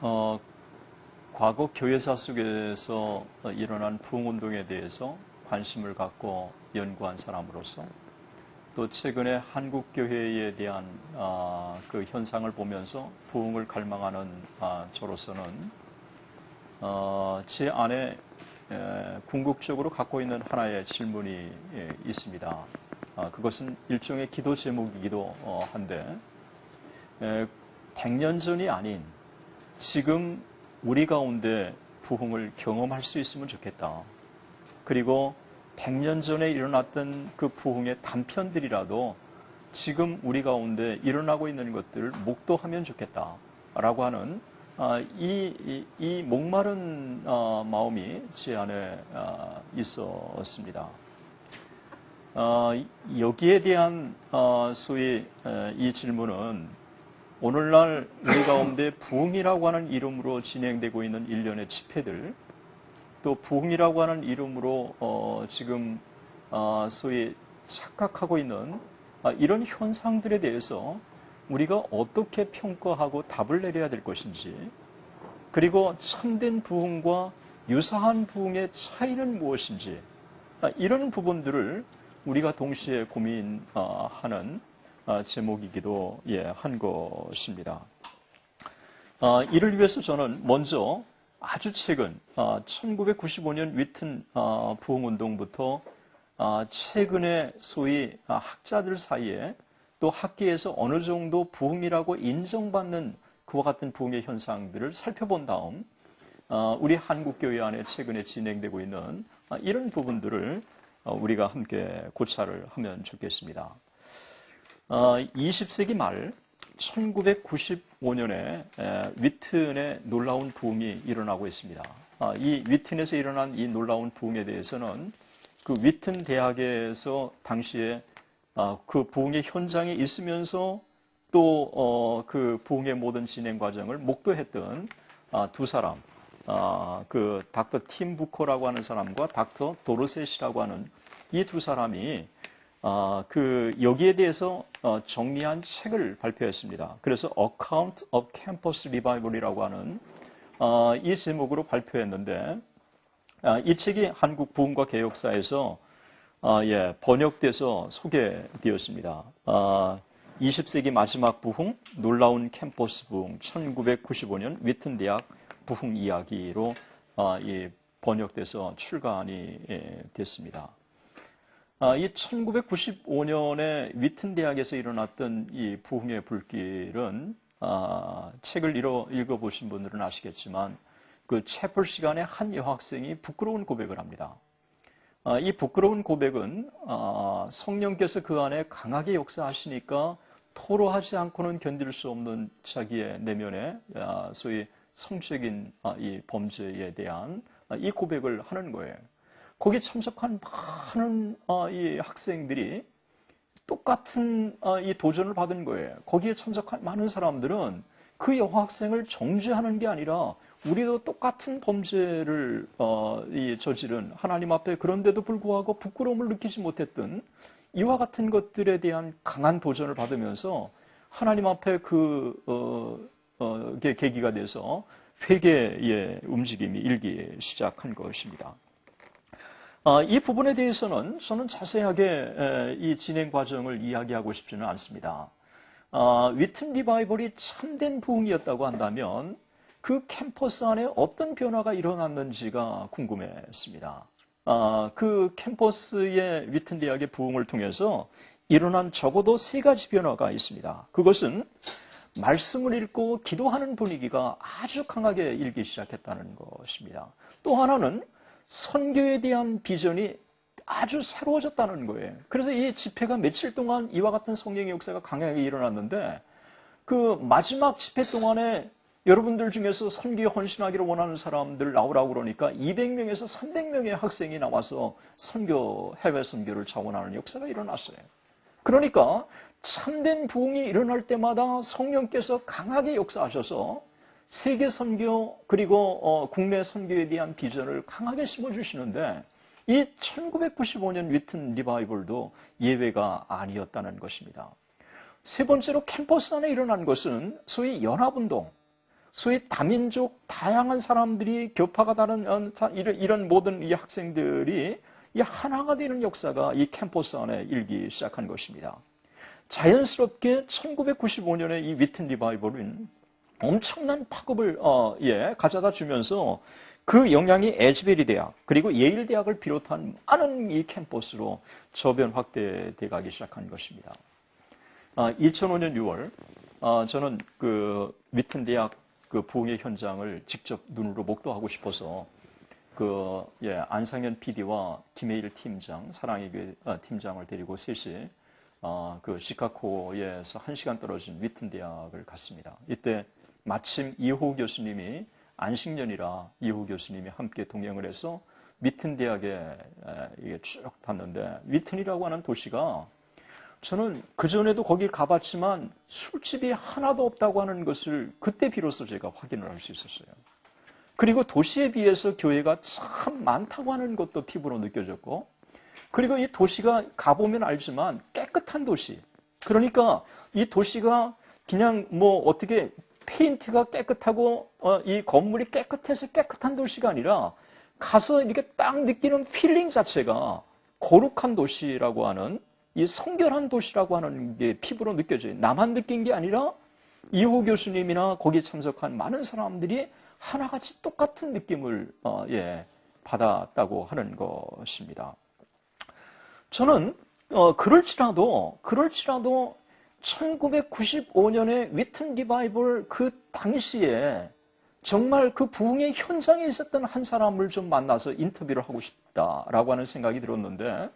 어, 과거 교회사 속에서 일어난 부흥운동에 대해서 관심을 갖고 연구한 사람으로서 또 최근에 한국교회에 대한 그 현상을 보면서 부흥을 갈망하는 저로서는 제 안에 궁극적으로 갖고 있는 하나의 질문이 있습니다. 그것은 일종의 기도 제목이기도 한데 100년 전이 아닌 지금 우리 가운데 부흥을 경험할 수 있으면 좋겠다. 그리고 100년 전에 일어났던 그 부흥의 단편들이라도 지금 우리 가운데 일어나고 있는 것들을 목도하면 좋겠다. 라고 하는 이 목마른 마음이 제 안에 있었습니다. 여기에 대한 소위 이 질문은 오늘날 우리 가운데 부흥이라고 하는 이름으로 진행되고 있는 일련의 집회들, 또 부흥이라고 하는 이름으로 지금 소위 착각하고 있는 이런 현상들에 대해서 우리가 어떻게 평가하고 답을 내려야 될 것인지, 그리고 참된 부흥과 유사한 부흥의 차이는 무엇인지, 이런 부분들을 우리가 동시에 고민하는 제목이기도 한 것입니다. 이를 위해서 저는 먼저 아주 최근 1995년 위튼 부흥운동부터 최근에 소위 학자들 사이에 또 학계에서 어느 정도 부흥이라고 인정받는 그와 같은 부흥의 현상들을 살펴본 다음 우리 한국교회 안에 최근에 진행되고 있는 이런 부분들을 우리가 함께 고찰을 하면 좋겠습니다. 20세기 말 1995년에 위튼의 놀라운 부흥이 일어나고 있습니다. 이 위튼에서 일어난 이 놀라운 부흥에 대해서는 그 위튼 대학에서 당시에 그 부흥의 현장에 있으면서 또 그 부흥의 모든 진행 과정을 목도했던 두 사람, 그 닥터 팀 부커라고 하는 사람과 닥터 도르셋이라고 하는 이 두 사람이 그 여기에 대해서 정리한 책을 발표했습니다. 그래서 Account of Campus Revival이라고 하는 이 제목으로 발표했는데 이 책이 한국 부흥과 개혁사에서 번역돼서 소개되었습니다. 20세기 마지막 부흥, 놀라운 캠퍼스 부흥, 1995년 위튼 대학 부흥 이야기로 번역돼서 출간이 됐습니다. 이 1995년에 위튼 대학에서 일어났던 이 부흥의 불길은 책을 읽어보신 분들은 아시겠지만 그 채플 시간에 한 여학생이 부끄러운 고백을 합니다. 이 부끄러운 고백은 성령께서 그 안에 강하게 역사하시니까 토로하지 않고는 견딜 수 없는 자기의 내면의 소위 성적인 이 범죄에 대한 이 고백을 하는 거예요. 거기에 참석한 많은 이 학생들이 똑같은 이 도전을 받은 거예요. 거기에 참석한 많은 사람들은 그 여학생을 정죄하는 게 아니라 우리도 똑같은 범죄를 저지른 하나님 앞에 그런데도 불구하고 부끄러움을 느끼지 못했던 이와 같은 것들에 대한 강한 도전을 받으면서 하나님 앞에 계기가 돼서 회개의 움직임이 일기 시작한 것입니다. 이 부분에 대해서는 저는 자세하게 이 진행 과정을 이야기하고 싶지는 않습니다. 위튼 리바이벌이 참된 부흥이었다고 한다면 그 캠퍼스 안에 어떤 변화가 일어났는지가 궁금했습니다. 그 캠퍼스의 위튼 대학의 부흥을 통해서 일어난 적어도 세 가지 변화가 있습니다. 그것은 말씀을 읽고 기도하는 분위기가 아주 강하게 일기 시작했다는 것입니다. 또 하나는 선교에 대한 비전이 아주 새로워졌다는 거예요. 그래서 이 집회가 며칠 동안 이와 같은 성령의 역사가 강하게 일어났는데 그 마지막 집회 동안에 여러분들 중에서 선교에 헌신하기를 원하는 사람들 나오라고 그러니까 200명에서 300명의 학생이 나와서 해외 선교를 자원하는 역사가 일어났어요. 그러니까 참된 부흥이 일어날 때마다 성령께서 강하게 역사하셔서 세계 선교 그리고 국내 선교에 대한 비전을 강하게 심어주시는데 이 1995년 위튼 리바이벌도 예외가 아니었다는 것입니다. 세 번째로 캠퍼스 안에 일어난 것은 소위 연합운동, 소위 다민족, 다양한 사람들이 교파가 다른 이런 모든 이 학생들이 이 하나가 되는 역사가 이 캠퍼스 안에 일기 시작한 것입니다. 자연스럽게 1995년에 이 위튼 리바이벌은 엄청난 파급을 가져다 주면서 그 영향이 에즈베리 대학 그리고 예일 대학을 비롯한 많은 이 캠퍼스로 저변 확대돼 가기 시작한 것입니다. 2005년 6월 저는 그 위튼 대학 그 부흥의 현장을 직접 눈으로 목도하고 싶어서 안상현 PD와 김혜일 팀장, 사랑의 교회 팀장을 데리고 셋이 그 시카고에서 1시간 떨어진 위튼 대학을 갔습니다. 이때 마침 이호 교수님이 안식년이라 이호 교수님이 함께 동행을 해서 위튼 대학에 쭉 갔는데, 위튼이라고 하는 도시가 저는 그전에도 거기 가봤지만 술집이 하나도 없다고 하는 것을 그때 비로소 제가 확인을 할 수 있었어요. 그리고 도시에 비해서 교회가 참 많다고 하는 것도 피부로 느껴졌고, 그리고 이 도시가 가보면 알지만 깨끗한 도시. 그러니까 이 도시가 그냥 뭐 어떻게 페인트가 깨끗하고 이 건물이 깨끗해서 깨끗한 도시가 아니라 가서 이렇게 딱 느끼는 필링 자체가 거룩한 도시라고 하는, 이 성결한 도시라고 하는 게 피부로 느껴져요. 나만 느낀 게 아니라 이호 교수님이나 거기 참석한 많은 사람들이 하나같이 똑같은 느낌을 받았다고 하는 것입니다. 저는 그럴지라도 1995년에 위튼 리바이벌 그 당시에 정말 그 부흥의 현장에 있었던 한 사람을 좀 만나서 인터뷰를 하고 싶다라고 하는 생각이 들었는데,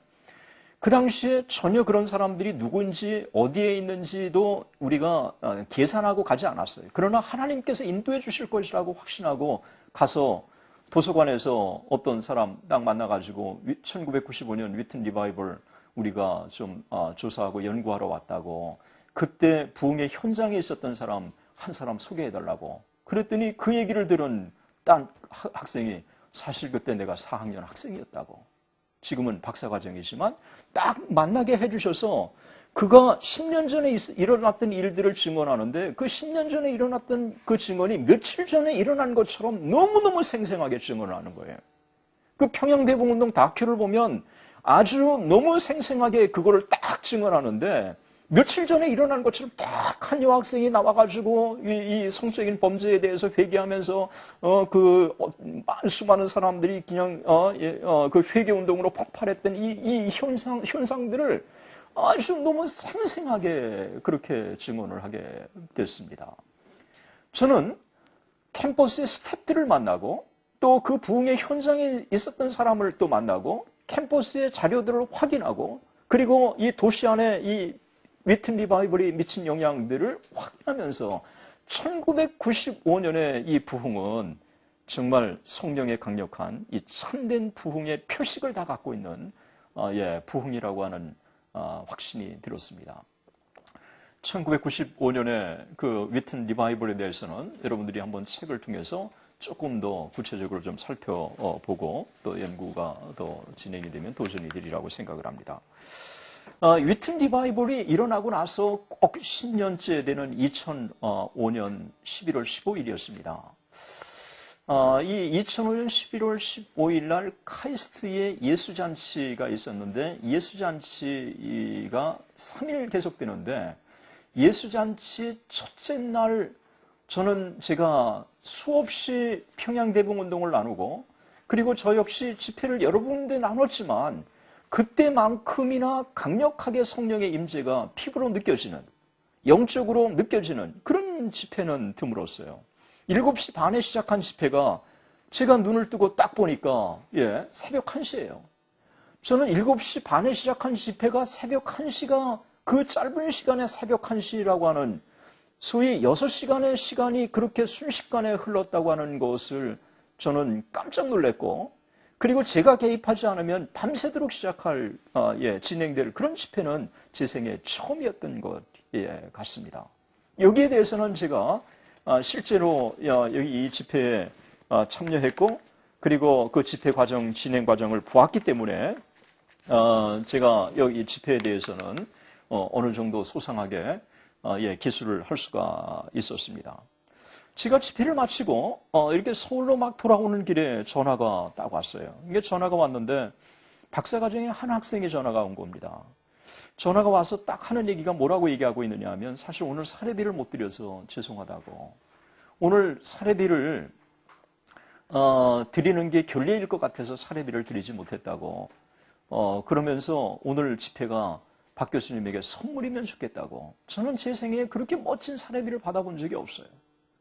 그 당시에 전혀 그런 사람들이 누구인지 어디에 있는지도 우리가 계산하고 가지 않았어요. 그러나 하나님께서 인도해 주실 것이라고 확신하고 가서 도서관에서 어떤 사람 딱 만나가지고 1995년 위튼 리바이벌 우리가 좀 조사하고 연구하러 왔다고, 그때 부흥의 현장에 있었던 사람 한 사람 소개해달라고 그랬더니 그 얘기를 들은 딴 학생이 사실 그때 내가 4학년 학생이었다고, 지금은 박사과정이지만 딱 만나게 해주셔서 그가 10년 전에 일어났던 일들을 증언하는데, 그 10년 전에 일어났던 그 증언이 며칠 전에 일어난 것처럼 너무너무 생생하게 증언을 하는 거예요. 그 평양대북운동 다큐를 보면 아주 너무 생생하게 그거를 딱 증언하는데, 며칠 전에 일어난 것처럼 딱 한 여학생이 나와가지고 이 성적인 범죄에 대해서 회개하면서 수많은 사람들이 그냥 그 회개운동으로 폭발했던 이 현상들을 아주 너무 생생하게 그렇게 증언을 하게 됐습니다. 저는 캠퍼스의 스태프들을 만나고 또 그 부흥의 현장에 있었던 사람을 또 만나고 캠퍼스의 자료들을 확인하고, 그리고 이 도시 안에 이 위튼 리바이벌이 미친 영향들을 확인하면서 1995년의 이 부흥은 정말 성령의 강력한 이 참된 부흥의 표식을 다 갖고 있는 부흥이라고 하는 확신이 들었습니다. 1995년에 그 위튼 리바이벌에 대해서는 여러분들이 한번 책을 통해서 조금 더 구체적으로 좀 살펴보고 또 연구가 더 진행이 되면 도전이 되리라고 생각을 합니다. 위튼 리바이벌이 일어나고 나서 꼭 10년째 되는 2005년 11월 15일이었습니다. 이 2005년 11월 15일 날 카이스트에 예수잔치가 있었는데, 예수잔치가 3일 계속되는데, 예수잔치 첫째 날 저는 제가 수없이 평양대북운동을 나누고, 그리고 저 역시 집회를 여러 군데 나눴지만 그때만큼이나 강력하게 성령의 임재가 피부로 느껴지는, 영적으로 느껴지는 그런 집회는 드물었어요. 7시 반에 시작한 집회가 제가 눈을 뜨고 딱 보니까 새벽 1시예요. 저는 7시 반에 시작한 집회가 새벽 1시가, 그 짧은 시간에 새벽 1시라고 하는 소위 6시간의 시간이 그렇게 순식간에 흘렀다고 하는 것을 저는 깜짝 놀랐고, 그리고 제가 개입하지 않으면 밤새도록 시작할 진행될 그런 집회는 제 생애 처음이었던 것 같습니다. 여기에 대해서는 제가 실제로 여기 이 집회에 참여했고, 그리고 그 집회 과정, 진행 과정을 보았기 때문에 제가 여기 집회에 대해서는 어느 정도 소상하게 기술을 할 수가 있었습니다. 제가 집회를 마치고 이렇게 서울로 막 돌아오는 길에 전화가 딱 왔어요. 이게 전화가 왔는데 박사과정에 한 학생의 전화가 온 겁니다. 전화가 와서 딱 하는 얘기가 뭐라고 얘기하고 있느냐 하면 사실 오늘 사례비를 못 드려서 죄송하다고. 오늘 사례비를 드리는 게 결례일 것 같아서 사례비를 드리지 못했다고. 그러면서 오늘 집회가 박 교수님에게 선물이면 좋겠다고. 저는 제 생애에 그렇게 멋진 사례비를 받아본 적이 없어요.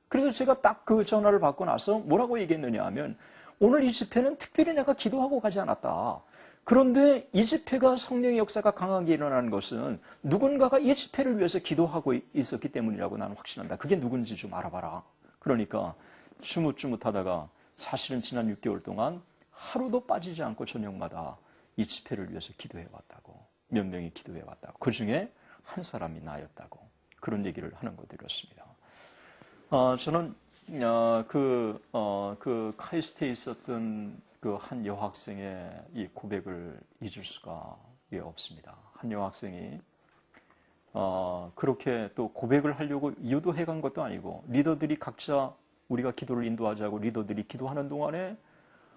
그래서 제가 딱 그 전화를 받고 나서 뭐라고 얘기했느냐 하면 오늘 이 집회는 특별히 내가 기도하고 가지 않았다. 그런데 이 집회가 성령의 역사가 강하게 일어나는 것은 누군가가 이 집회를 위해서 기도하고 있었기 때문이라고 나는 확신한다. 그게 누군지 좀 알아봐라. 그러니까 주뭇주뭇하다가 사실은 지난 6개월 동안 하루도 빠지지 않고 저녁마다 이 집회를 위해서 기도해 왔다고. 몇 명이 기도해 왔다고. 그 중에 한 사람이 나였다고. 그런 얘기를 하는 거 드렸습니다. 저는 그 카이스트에 있었던 그 한 여학생의 이 고백을 잊을 수가 없습니다. 한 여학생이 그렇게 또 고백을 하려고 유도해 간 것도 아니고 리더들이 각자 우리가 기도를 인도하자고 리더들이 기도하는 동안에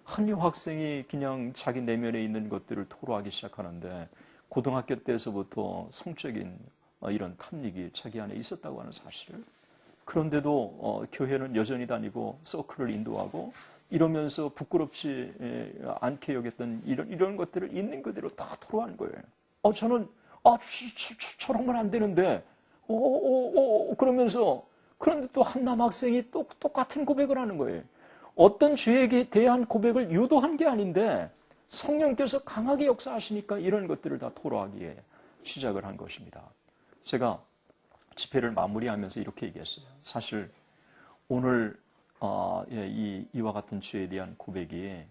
한 여학생이 그냥 자기 내면에 있는 것들을 토로하기 시작하는데 고등학교 때에서부터 성적인 이런 탐닉이 자기 안에 있었다고 하는 사실을 그런데도 교회는 여전히 다니고 서클을 인도하고 이러면서 부끄럽지 않게 여겼던 이런 것들을 있는 그대로 다 토로한 거예요. 저는 저러면 안 되는데 그러면서 그런데 또 한 남학생이 또 똑같은 고백을 하는 거예요. 어떤 죄에 대한 고백을 유도한 게 아닌데 성령께서 강하게 역사하시니까 이런 것들을 다 토로하기에 시작을 한 것입니다. 제가 집회를 마무리하면서 이렇게 얘기했어요. 사실 오늘 이와 같은 죄에 대한 고백이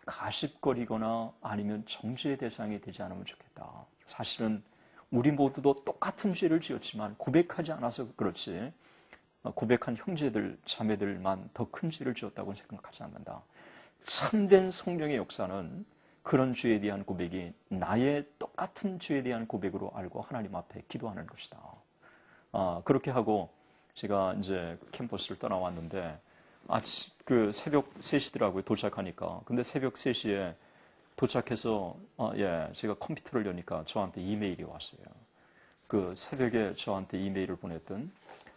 가십거리거나 아니면 정죄의 대상이 되지 않으면 좋겠다. 사실은 우리 모두도 똑같은 죄를 지었지만 고백하지 않아서 그렇지 고백한 형제들, 자매들만 더 큰 죄를 지었다고 생각하지 않는다. 참된 성령의 역사는 그런 죄에 대한 고백이 나의 똑같은 죄에 대한 고백으로 알고 하나님 앞에 기도하는 것이다. 그렇게 하고 제가 이제 캠퍼스를 떠나왔는데 그 새벽 3시더라고요. 도착하니까. 근데 새벽 3시에 도착해서 제가 컴퓨터를 여니까 저한테 이메일이 왔어요. 그 새벽에 저한테 이메일을 보냈던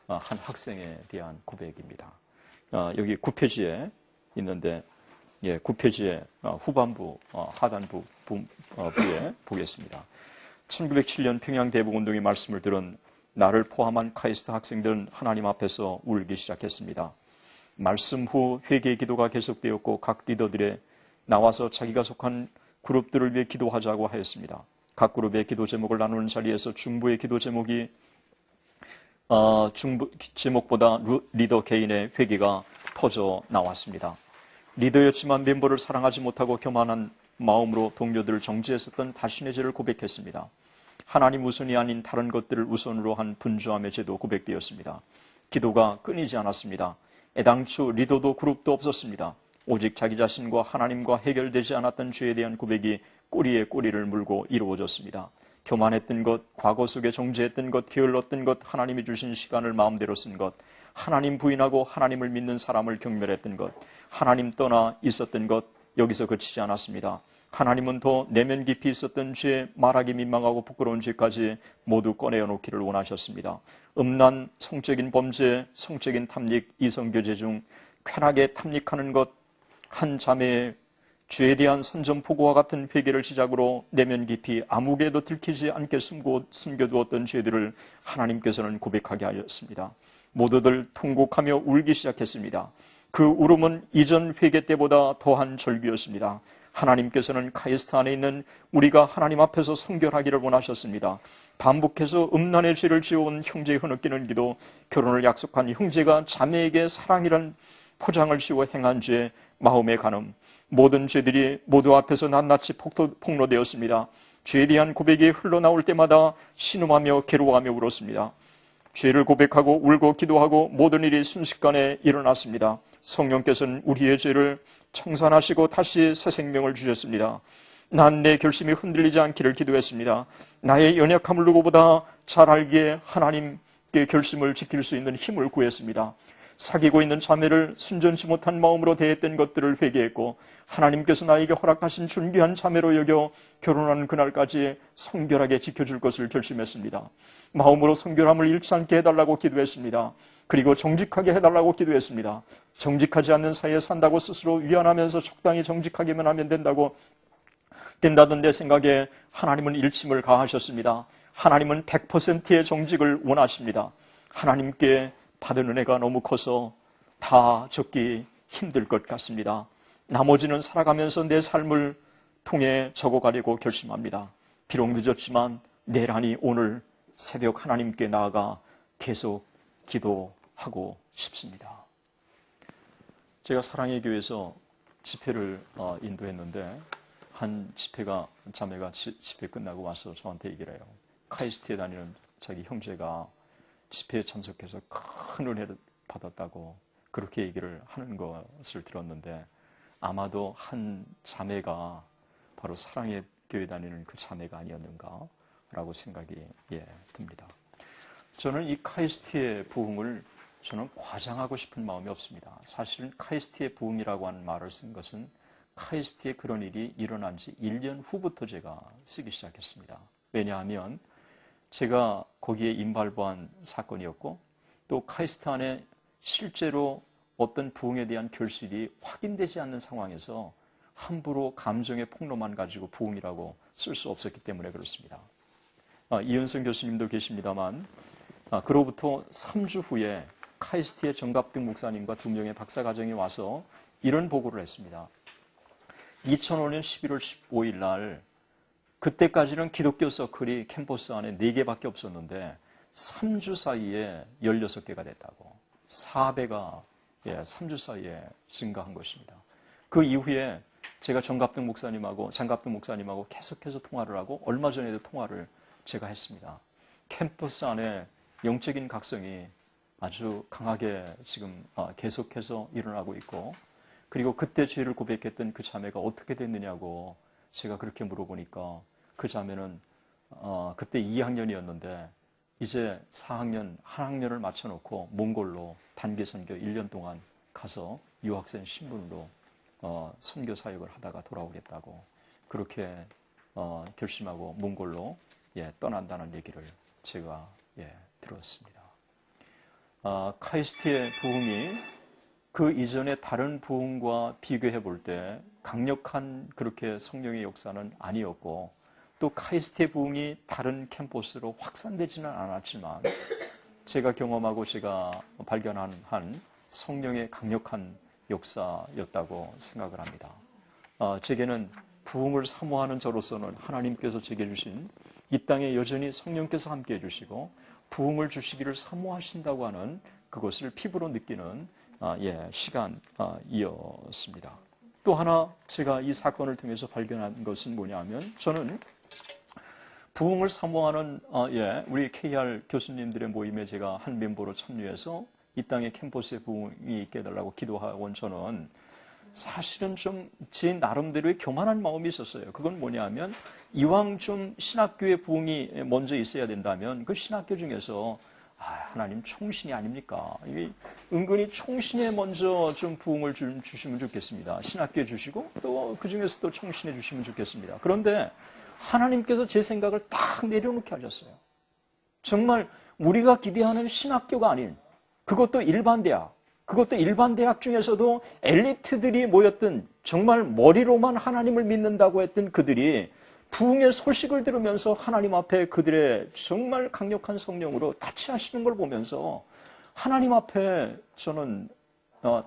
한 학생에 대한 고백입니다. 여기 9페이지에 있는데 9페이지에 후반부 하단부 부에 보겠습니다. 1907년 평양 대북운동의 말씀을 들은 나를 포함한 카이스트 학생들은 하나님 앞에서 울기 시작했습니다. 말씀 후 회개 기도가 계속되었고 각 리더들의 나와서 자기가 속한 그룹들을 위해 기도하자고 하였습니다. 각 그룹의 기도 제목을 나누는 자리에서 중부의 기도 제목이 중부 제목보다 리더 개인의 회개가 터져 나왔습니다. 리더였지만 멤버를 사랑하지 못하고 교만한 마음으로 동료들을 정죄했었던 자신의 죄를 고백했습니다. 하나님 우선이 아닌 다른 것들을 우선으로 한 분주함의 죄도 고백되었습니다. 기도가 끊이지 않았습니다. 애당초 리더도 그룹도 없었습니다. 오직 자기 자신과 하나님과 해결되지 않았던 죄에 대한 고백이 꼬리에 꼬리를 물고 이루어졌습니다. 교만했던 것, 과거 속에 정죄했던 것, 게을렀던 것, 하나님이 주신 시간을 마음대로 쓴 것, 하나님 부인하고 하나님을 믿는 사람을 경멸했던 것, 하나님 떠나 있었던 것, 여기서 그치지 않았습니다. 하나님은 더 내면 깊이 있었던 죄, 말하기 민망하고 부끄러운 죄까지 모두 꺼내어놓기를 원하셨습니다. 음란, 성적인 범죄, 성적인 탐닉, 이성교제 중 쾌락에 탐닉하는 것, 한 자매의 죄에 대한 선전포고와 같은 회개를 시작으로 내면 깊이 아무개도 들키지 않게 숨겨두었던 죄들을 하나님께서는 고백하게 하였습니다. 모두들 통곡하며 울기 시작했습니다. 그 울음은 이전 회개 때보다 더한 절규였습니다. 하나님께서는 카이스트 안에 있는 우리가 하나님 앞에서 성결하기를 원하셨습니다. 반복해서 음란의 죄를 지어온 형제의 흐느끼는 기도, 결혼을 약속한 형제가 자매에게 사랑이란 포장을 씌워 행한 죄, 마음의 간음, 모든 죄들이 모두 앞에서 낱낱이 폭로되었습니다. 죄에 대한 고백이 흘러나올 때마다 신음하며 괴로워하며 울었습니다. 죄를 고백하고 울고 기도하고 모든 일이 순식간에 일어났습니다. 성령께서는 우리의 죄를 청산하시고 다시 새 생명을 주셨습니다. 난 내 결심이 흔들리지 않기를 기도했습니다. 나의 연약함을 누구보다 잘 알기에 하나님께 결심을 지킬 수 있는 힘을 구했습니다. 사귀고 있는 자매를 순전치 못한 마음으로 대했던 것들을 회개했고 하나님께서 나에게 허락하신 존귀한 자매로 여겨 결혼하는 그날까지 성결하게 지켜줄 것을 결심했습니다. 마음으로 성결함을 잃지 않게 해달라고 기도했습니다. 그리고 정직하게 해달라고 기도했습니다. 정직하지 않는 사이에 산다고 스스로 위안하면서 적당히 정직하게만 하면 된다던데 생각에 하나님은 일침을 가하셨습니다. 하나님은 100%의 정직을 원하십니다. 하나님께 받은 은혜가 너무 커서 다 적기 힘들 것 같습니다. 나머지는 살아가면서 내 삶을 통해 적어가려고 결심합니다. 비록 늦었지만 내일 아니 오늘 새벽 하나님께 나아가 계속 기도하고 싶습니다. 제가 사랑의 교회에서 집회를 인도했는데 한 자매가 집회 끝나고 와서 저한테 얘기를 해요. 카이스트에 다니는 자기 형제가 집회에 참석해서 큰 은혜를 받았다고 그렇게 얘기를 하는 것을 들었는데 아마도 한 자매가 바로 사랑의 교회 다니는 그 자매가 아니었는가라고 생각이 듭니다. 저는 이 카이스트의 부흥을 저는 과장하고 싶은 마음이 없습니다. 사실은 카이스트의 부흥이라고 하는 말을 쓴 것은 카이스트의 그런 일이 일어난 지 1년 후부터 제가 쓰기 시작했습니다. 왜냐하면 제가 거기에 인발부한 사건이었고 또 카이스트 안에 실제로 어떤 부흥에 대한 결실이 확인되지 않는 상황에서 함부로 감정의 폭로만 가지고 부흥이라고 쓸 수 없었기 때문에 그렇습니다. 이은성 교수님도 계십니다만 그로부터 3주 후에 카이스트의 정갑등 목사님과 2명의 박사과정이 와서 이런 보고를 했습니다. 2005년 11월 15일 날 그때까지는 기독교 서클이 캠퍼스 안에 4개밖에 없었는데 3주 사이에 16개가 됐다고. 4배가 3주 사이에 증가한 것입니다. 그 이후에 제가 장갑등 목사님하고 계속해서 통화를 하고 얼마 전에도 통화를 제가 했습니다. 캠퍼스 안에 영적인 각성이 아주 강하게 지금 계속해서 일어나고 있고 그리고 그때 죄를 고백했던 그 자매가 어떻게 됐느냐고 제가 그렇게 물어보니까 그 자매는 그때 2학년이었는데 이제 4학년, 한 학년을 맞춰놓고 몽골로 단기 선교 1년 동안 가서 유학생 신분으로 선교 사역을 하다가 돌아오겠다고 그렇게 결심하고 몽골로 떠난다는 얘기를 제가 들었습니다. 카이스트의 부흥이 그 이전의 다른 부흥과 비교해 볼 때 강력한 그렇게 성령의 역사는 아니었고 또 카이스트의 부흥이 다른 캠퍼스로 확산되지는 않았지만 제가 경험하고 제가 발견한 한 성령의 강력한 역사였다고 생각을 합니다. 제게는 부흥을 사모하는 저로서는 하나님께서 제게 주신 이 땅에 여전히 성령께서 함께해 주시고 부흥을 주시기를 사모하신다고 하는 그것을 피부로 느끼는 시간이었습니다. 또 하나 제가 이 사건을 통해서 발견한 것은 뭐냐면 저는 부흥을 사모하는 우리 KR 교수님들의 모임에 제가 한 멤버로 참여해서 이 땅에 캠퍼스에 부흥이 있게 해달라고 기도하고 저는 사실은 좀 제 나름대로의 교만한 마음이 있었어요. 그건 뭐냐면 이왕 좀 신학교의 부흥이 먼저 있어야 된다면 그 신학교 중에서 하나님 총신이 아닙니까? 은근히 총신에 먼저 좀 부흥을 주시면 좋겠습니다. 신학교에 주시고 또 그 중에서 또 총신에 주시면 좋겠습니다. 그런데 하나님께서 제 생각을 딱 내려놓게 하셨어요. 정말 우리가 기대하는 신학교가 아닌 그것도 일반 대학 중에서도 엘리트들이 모였던 정말 머리로만 하나님을 믿는다고 했던 그들이 부흥의 소식을 들으면서 하나님 앞에 그들의 정말 강력한 성령으로 타치하시는 걸 보면서 하나님 앞에 저는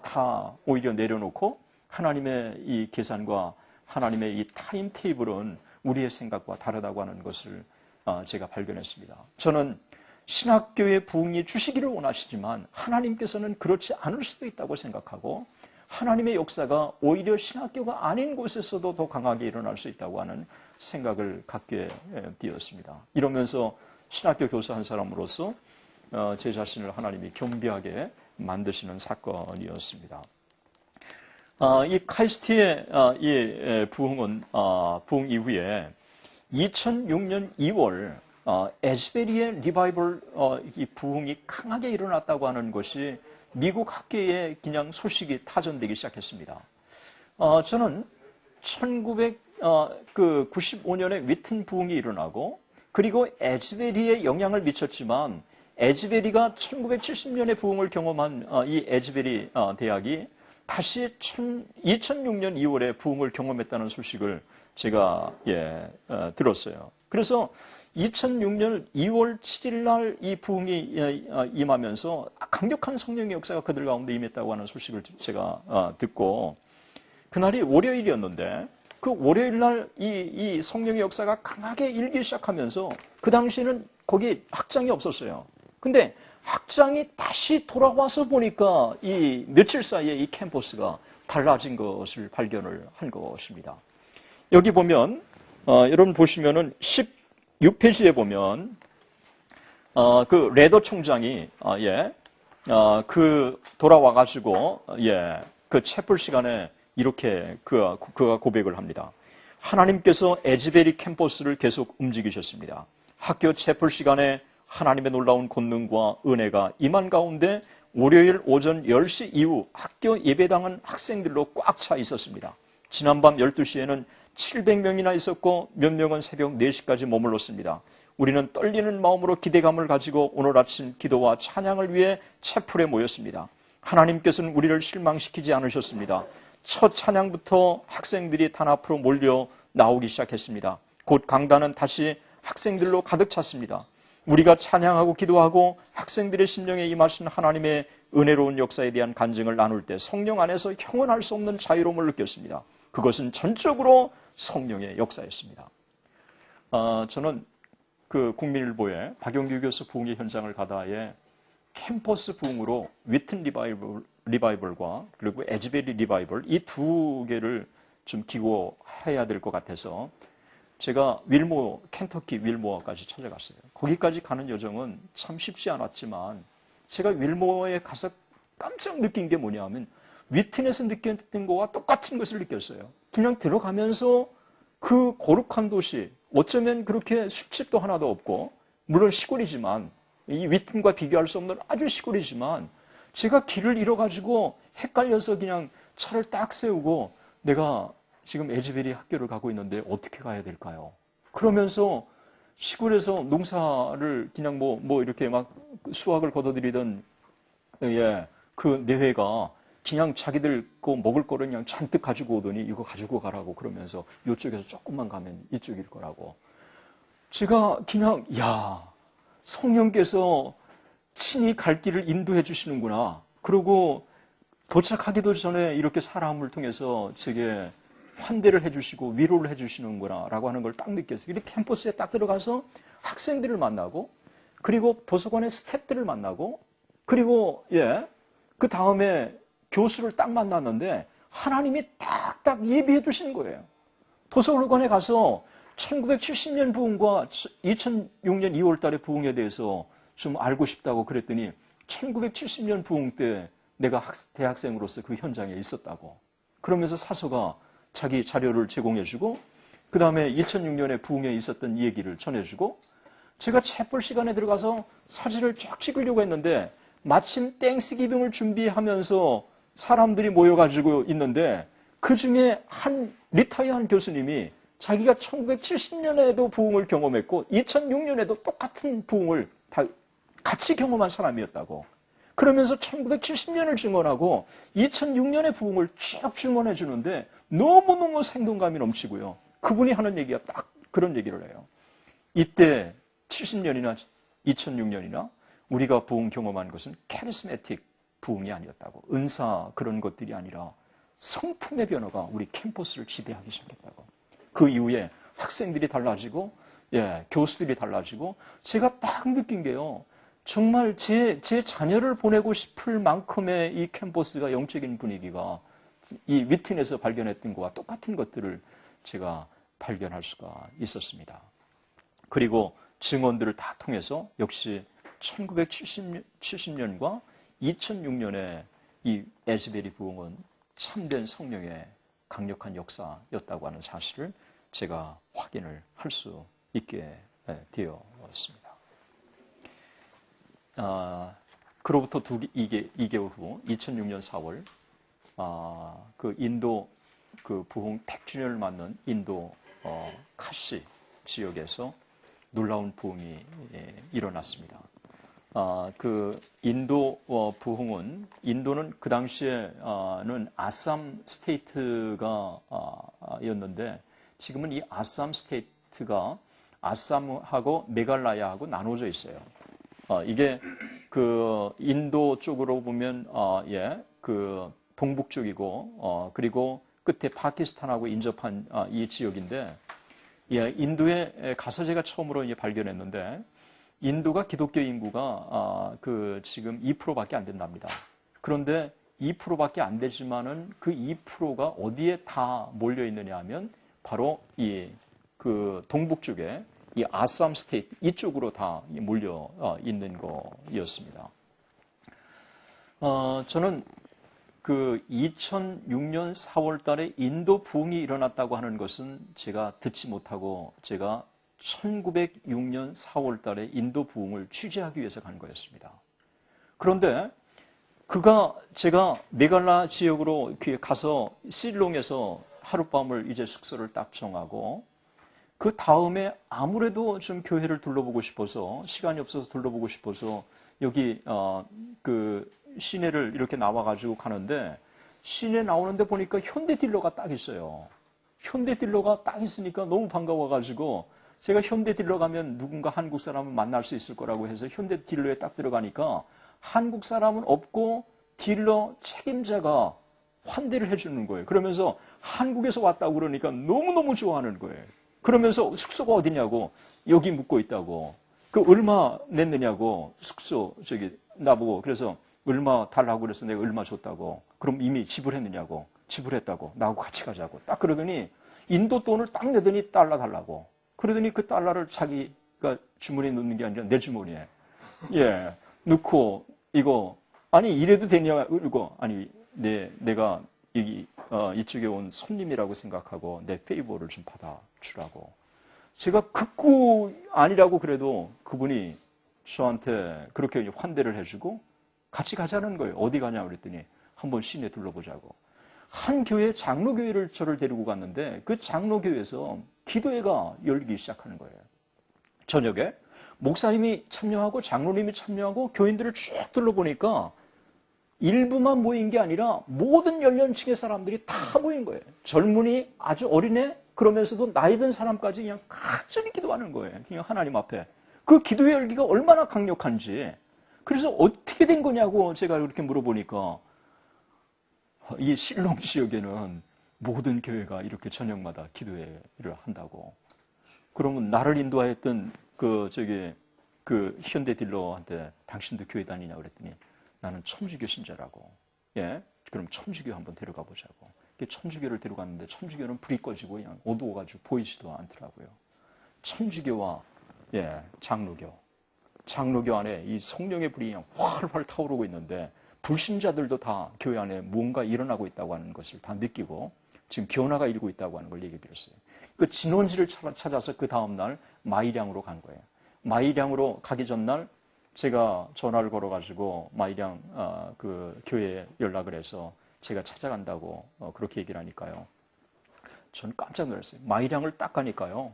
다 오히려 내려놓고 하나님의 이 계산과 하나님의 이 타임 테이블은 우리의 생각과 다르다고 하는 것을 제가 발견했습니다. 저는 신학교의 부흥이 주시기를 원하시지만 하나님께서는 그렇지 않을 수도 있다고 생각하고 하나님의 역사가 오히려 신학교가 아닌 곳에서도 더 강하게 일어날 수 있다고 하는 생각을 갖게 되었습니다. 이러면서 신학교 교사 한 사람으로서 제 자신을 하나님이 겸비하게 만드시는 사건이었습니다. 이 카이스트의 이 부흥은 부흥 이후에 2006년 2월 에즈베리의 리바이벌 이 부흥이 강하게 일어났다고 하는 것이 미국 학계에 그냥 소식이 타전되기 시작했습니다. 저는 1995년에 위튼 부흥이 일어나고 그리고 에즈베리에 영향을 미쳤지만 에즈베리가 1970년에 부흥을 경험한 이 에즈베리 대학이 다시 2006년 2월에 부흥을 경험했다는 소식을 제가 들었어요. 그래서 2006년 2월 7일 날 이 부흥이 임하면서 강력한 성령의 역사가 그들 가운데 임했다고 하는 소식을 제가 듣고 그날이 월요일이었는데 그 월요일 날 이 성령의 역사가 강하게 일기 시작하면서 그 당시에는 거기 학장이 없었어요. 근데 학장이 다시 돌아와서 보니까 이 며칠 사이에 이 캠퍼스가 달라진 것을 발견을 한 것입니다. 여기 보면 여러분 보시면은 16페이지에 보면 그 레더 총장이 그 돌아와가지고 그 채플 시간에 이렇게 그가 고백을 합니다. 하나님께서 에즈베리 캠퍼스를 계속 움직이셨습니다. 학교 채플 시간에 하나님의 놀라운 권능과 은혜가 임한 가운데 월요일 오전 10시 이후 학교 예배당은 학생들로 꽉 차 있었습니다. 지난밤 12시에는 700명이나 있었고 몇 명은 새벽 4시까지 머물렀습니다. 우리는 떨리는 마음으로 기대감을 가지고 오늘 아침 기도와 찬양을 위해 채플에 모였습니다. 하나님께서는 우리를 실망시키지 않으셨습니다. 첫 찬양부터 학생들이 단 앞으로 몰려 나오기 시작했습니다. 곧 강단은 다시 학생들로 가득 찼습니다. 우리가 찬양하고 기도하고 학생들의 심령에 임하신 하나님의 은혜로운 역사에 대한 간증을 나눌 때 성령 안에서 형언할 수 없는 자유로움을 느꼈습니다. 그것은 전적으로 성령의 역사였습니다. 저는 그 국민일보에 박영규 교수 부흥의 현장을 가다에 캠퍼스 부흥으로 위튼 리바이벌과 그리고 에즈베리 리바이벌 이 두 개를 좀 기고해야 될 것 같아서 제가 켄터키 윌모어까지 찾아갔어요. 거기까지 가는 여정은 참 쉽지 않았지만 제가 윌모어에 가서 깜짝 느낀 게 뭐냐면 위튼에서 느꼈던 거와 똑같은 것을 느꼈어요. 그냥 들어가면서 그 거룩한 도시, 어쩌면 그렇게 술집도 하나도 없고 물론 시골이지만 이 위튼과 비교할 수 없는 아주 시골이지만 제가 길을 잃어가지고 헷갈려서 그냥 차를 딱 세우고 내가 지금 에즈베리 학교를 가고 있는데 어떻게 가야 될까요? 그러면서 시골에서 농사를 그냥 뭐 이렇게 막 수확을 거둬들이던 그 내회가 그냥 자기들 거 먹을 거를 그냥 잔뜩 가지고 오더니 이거 가지고 가라고 그러면서 이쪽에서 조금만 가면 이쪽일 거라고. 제가 그냥 성령께서 친히 갈 길을 인도해 주시는구나. 그리고 도착하기도 전에 이렇게 사람을 통해서 제게 환대를 해주시고 위로를 해주시는구나 라고 하는 걸 딱 느꼈어요. 이렇게 캠퍼스에 딱 들어가서 학생들을 만나고 그리고 도서관의 스태프들을 만나고 그리고 그 다음에 교수를 딱 만났는데 하나님이 딱딱 예비해 두신 거예요. 도서관에 가서 1970년 부흥과 2006년 2월 달에 부흥에 대해서 좀 알고 싶다고 그랬더니 1970년 부흥 때 내가 대학생으로서 그 현장에 있었다고. 그러면서 사서가 자기 자료를 제공해주고 그 다음에 2006년에 부흥에 있었던 얘기를 전해주고 제가 채플 시간에 들어가서 사진을 쫙 찍으려고 했는데 마침 땡스기빙을 준비하면서 사람들이 모여가지고 있는데 그중에 한 리타이어한 교수님이 자기가 1970년에도 부흥을 경험했고 2006년에도 똑같은 부흥을 다 같이 경험한 사람이었다고. 그러면서 1970년을 증언하고 2006년의 부흥을 쭉 증언해 주는데 너무너무 생동감이 넘치고요. 그분이 하는 얘기가 딱 그런 얘기를 해요. 이때 70년이나 2006년이나 우리가 부흥 경험한 것은 카리스매틱 부흥이 아니었다고. 은사 그런 것들이 아니라 성품의 변화가 우리 캠퍼스를 지배하기 시작했다고. 그 이후에 학생들이 달라지고 교수들이 달라지고 제가 딱 느낀 게요. 정말 제 자녀를 보내고 싶을 만큼의 이 캠퍼스가 영적인 분위기가 이 위튼에서 발견했던 것과 똑같은 것들을 제가 발견할 수가 있었습니다. 그리고 증언들을 다 통해서 역시 1970년과 2006년에 이 에즈베리 부흥은 참된 성령의 강력한 역사였다고 하는 사실을 제가 확인을 할 수 있게 되었습니다. 그로부터 2개월 후 2006년 4월 그 인도 그 부흥 100주년을 맞는 인도 카시 지역에서 놀라운 부흥이 일어났습니다. 그 인도 부흥은 인도는 그 당시에는 아삼 스테이트가 였는데 지금은 이 아삼 스테이트가 아삼하고 메갈라야하고 나눠져 있어요. 이게 그 인도 쪽으로 보면 그 동북 쪽이고 그리고 끝에 파키스탄하고 인접한 이 지역인데 인도에 가서 제가 처음으로 이제 발견했는데 인도가 기독교 인구가 그 지금 2%밖에 안 된답니다. 그런데 2%밖에 안 되지만은 그 2%가 어디에 다 몰려 있느냐 하면 바로 이 그 동북 쪽에 이 아삼 스테이트 이쪽으로 다 몰려 있는 거였습니다. 저는 그 2006년 4월 달에 인도 부흥이 일어났다고 하는 것은 제가 듣지 못하고 제가 1906년 4월 달에 인도 부흥을 취재하기 위해서 간 거였습니다. 그런데 제가 메갈라 지역으로 가서 실롱에서 하룻밤을 이제 숙소를 딱 정하고 그 다음에 아무래도 좀 교회를 둘러보고 싶어서 시간이 없어서 둘러보고 싶어서 여기 그 시내를 이렇게 나와가지고 가는데 시내 나오는데 보니까 현대딜러가 딱 있어요. 현대딜러가 딱 있으니까 너무 반가워가지고 제가 현대딜러 가면 누군가 한국 사람을 만날 수 있을 거라고 해서 현대딜러에 딱 들어가니까 한국 사람은 없고 딜러 책임자가 환대를 해주는 거예요. 그러면서 한국에서 왔다고 그러니까 너무너무 좋아하는 거예요. 그러면서 숙소가 어디냐고 여기 묵고 있다고 그 얼마 냈느냐고 숙소 나보고 그래서 얼마 달라고 그래서 내가 얼마 줬다고 그럼 이미 지불했느냐고 지불했다고 나하고 같이 가자고 딱 그러더니 인도 돈을 딱 내더니 달러 달라고 그러더니 그 달러를 자기가 주머니에 넣는 게 아니라 내 주머니에 넣고 이거 아니 이래도 되냐 이거 아니 내가 이쪽에 온 손님이라고 생각하고 내 페이버를 좀 받아주라고 제가 극구 아니라고 그래도 그분이 저한테 그렇게 환대를 해주고 같이 가자는 거예요. 어디 가냐 그랬더니 한번 시내 둘러보자고. 한 교회 장로교회를 저를 데리고 갔는데 그 장로교회에서 기도회가 열리기 시작하는 거예요. 저녁에 목사님이 참여하고 장로님이 참여하고 교인들을 쭉 둘러보니까 일부만 모인 게 아니라 모든 연령층의 사람들이 다 모인 거예요. 젊은이, 아주 어린애, 그러면서도 나이 든 사람까지 그냥 간절히 기도하는 거예요. 그냥 하나님 앞에. 그 기도의 열기가 얼마나 강력한지. 그래서 어떻게 된 거냐고 제가 이렇게 물어보니까 이 실롱 지역에는 모든 교회가 이렇게 저녁마다 기도회를 한다고. 그러면 나를 인도하였던 그 현대 딜러한테 당신도 교회 다니냐고 그랬더니 나는 천주교 신자라고. 그럼 천주교 한번 데려가 보자고. 천주교를 데려갔는데 천주교는 불이 꺼지고 그냥 어두워가지고 보이지도 않더라고요. 천주교와 장로교 안에 이 성령의 불이 그냥 활활 타오르고 있는데 불신자들도 다 교회 안에 뭔가 일어나고 있다고 하는 것을 다 느끼고 지금 변화가 일고 있다고 하는 걸 얘기 드렸어요. 그 진원지를 찾아서 그 다음날 마이량으로 간 거예요. 마이량으로 가기 전날 제가 전화를 걸어가지고 마이량 그 교회에 연락을 해서 제가 찾아간다고 그렇게 얘기를 하니까요. 전 깜짝 놀랐어요. 마이량을 딱 가니까요.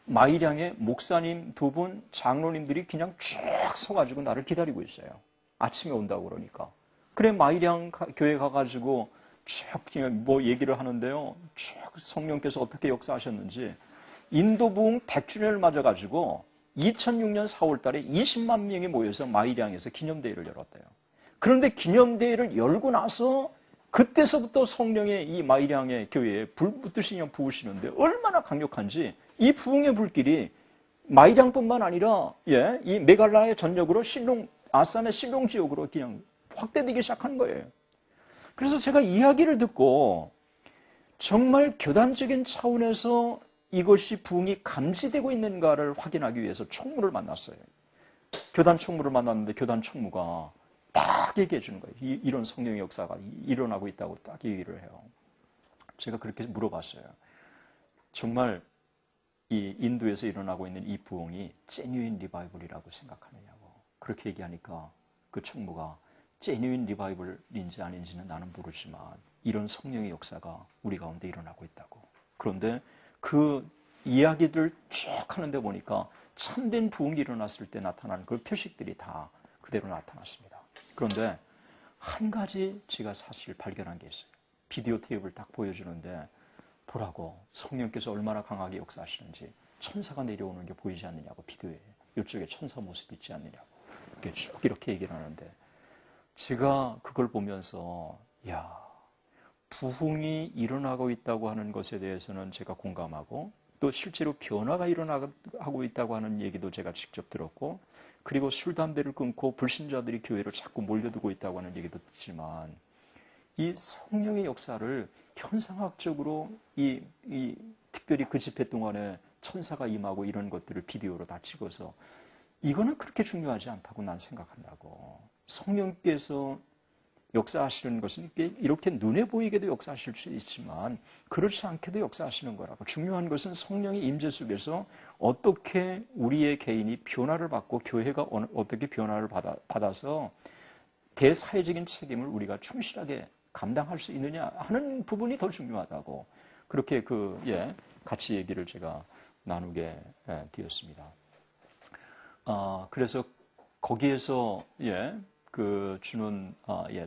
마이량에 목사님 2분, 장로님들이 그냥 쭉 서가지고 나를 기다리고 있어요. 아침에 온다고 그러니까. 그래 마이량 교회 가가지고 쭉 그냥 뭐 얘기를 하는데요. 쭉 성령께서 어떻게 역사하셨는지 인도 부흥 100주년을 맞아가지고 2006년 4월 달에 20만 명이 모여서 마이량에서 기념대회를 열었대요. 그런데 기념대회를 열고 나서 그때서부터 성령의 이 마이량의 교회에 불 붙듯이 그냥 부으시는데 얼마나 강력한지 이 부흥의 불길이 마이량뿐만 아니라 이 메갈라의 전역으로 아삼의 실롱 지역으로 그냥 확대되기 시작한 거예요. 그래서 제가 이야기를 듣고 정말 교단적인 차원에서 이것이 부흥이 감지되고 있는가를 확인하기 위해서 총무를 만났어요. 교단 총무를 만났는데 교단 총무가 딱 얘기해 주는 거예요. 이런 성령의 역사가 일어나고 있다고 딱 얘기를 해요. 제가 그렇게 물어봤어요. 정말 이 인도에서 일어나고 있는 이 부흥이 제뉴인 리바이벌이라고 생각하느냐고. 그렇게 얘기하니까 그 총무가 제뉴인 리바이벌인지 아닌지는 나는 모르지만 이런 성령의 역사가 우리 가운데 일어나고 있다고. 그런데 그 이야기들 쭉 하는데 보니까 참된 부흥이 일어났을 때 나타나는 그 표식들이 다 그대로 나타났습니다. 그런데 한 가지 제가 사실 발견한 게 있어요. 비디오 테이프를 딱 보여주는데 보라고 성령께서 얼마나 강하게 역사하시는지 천사가 내려오는 게 보이지 않느냐고 비디오에 이쪽에 천사 모습이 있지 않느냐고 이렇게 쭉 이렇게 얘기를 하는데 제가 그걸 보면서 야 부흥이 일어나고 있다고 하는 것에 대해서는 제가 공감하고 또 실제로 변화가 일어나고 있다고 하는 얘기도 제가 직접 들었고 그리고 술, 담배를 끊고 불신자들이 교회로 자꾸 몰려들고 있다고 하는 얘기도 듣지만 이 성령의 역사를 현상학적으로 특별히 그 집회 동안에 천사가 임하고 이런 것들을 비디오로 다 찍어서 이거는 그렇게 중요하지 않다고 난 생각한다고. 성령께서 역사하시는 것은 이렇게 눈에 보이게도 역사하실 수 있지만 그렇지 않게도 역사하시는 거라고. 중요한 것은 성령의 임재 속에서 어떻게 우리의 개인이 변화를 받고 교회가 어떻게 변화를 받아서 대사회적인 책임을 우리가 충실하게 감당할 수 있느냐 하는 부분이 더 중요하다고. 그렇게 같이 얘기를 제가 나누게 되었습니다. 그래서 거기에서 주는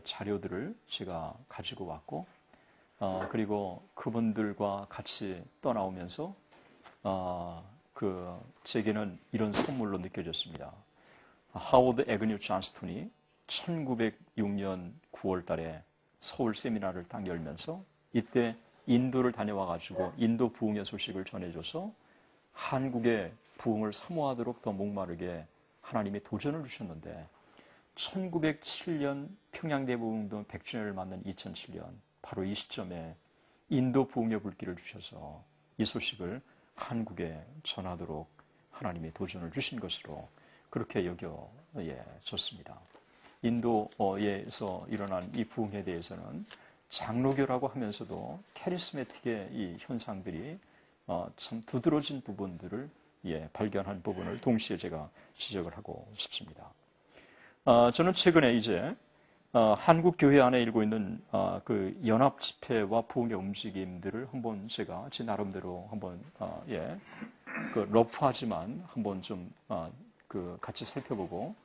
자료들을 제가 가지고 왔고 그리고 그분들과 같이 떠나오면서 제게는 이런 선물로 느껴졌습니다. 하워드 애그뉴 존스톤이 1906년 9월 달에 서울 세미나를 딱 열면서 이때 인도를 다녀와가지고 인도 부흥의 소식을 전해줘서 한국의 부흥을 사모하도록 더 목마르게 하나님이 도전을 주셨는데 1907년 평양대부흥동 100주년을 맞는 2007년 바로 이 시점에 인도 부흥의 불길을 주셔서 이 소식을 한국에 전하도록 하나님이 도전을 주신 것으로 그렇게 여겨졌습니다. 인도에서 일어난 이 부흥에 대해서는 장로교라고 하면서도 카리스메틱의 이 현상들이 참 두드러진 부분들을 발견한 부분을 동시에 제가 지적을 하고 싶습니다. 저는 최근에 이제 한국 교회 안에 일고 있는 그 연합 집회와 부흥의 움직임들을 한번 제가 제 나름대로 한번 그 러프하지만 한번 좀 같이 살펴보고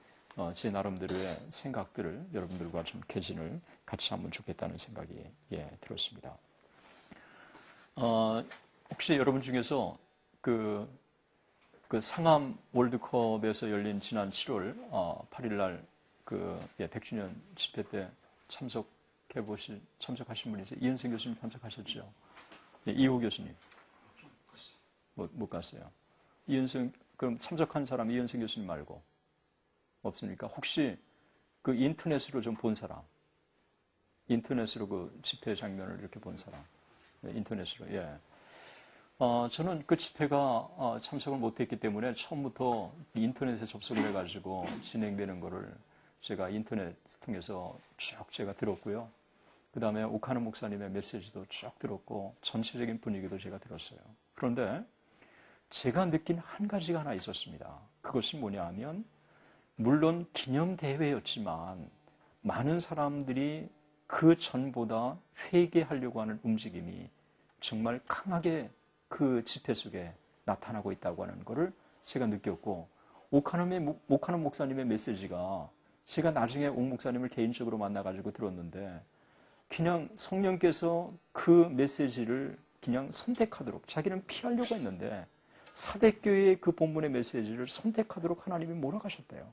제 나름대로의 생각들을 여러분들과 좀 개진을 같이 하면 좋겠다는 생각이 들었습니다. 혹시 여러분 중에서 그 상암 월드컵에서 열린 지난 7월 8일 날 100주년 집회 때 참석하신 분이 있어요? 이은생 교수님 참석하셨죠? 이호 교수님 못 갔어요. 이은생 그럼 참석한 사람 이은생 교수님 말고 없습니까? 혹시 그 인터넷으로 좀 본 사람? 인터넷으로 그 집회 장면을 이렇게 본 사람? 인터넷으로 저는 그 집회가 참석을 못했기 때문에 처음부터 인터넷에 접속을 해가지고 진행되는 거를 제가 인터넷 통해서 쭉 제가 들었고요. 그 다음에 오카노 목사님의 메시지도 쭉 들었고 전체적인 분위기도 제가 들었어요. 그런데 제가 느낀 한 가지가 하나 있었습니다. 그것이 뭐냐 하면 물론 기념대회였지만 많은 사람들이 그 전보다 회개하려고 하는 움직임이 정말 강하게 그 집회 속에 나타나고 있다고 하는 것을 제가 느꼈고 오카노 목사님의 메시지가 제가 나중에 옥 목사님을 개인적으로 만나가지고 들었는데 그냥 성령께서 그 메시지를 그냥 선택하도록 자기는 피하려고 했는데 사대교회의 그 본문의 메시지를 선택하도록 하나님이 몰아가셨대요.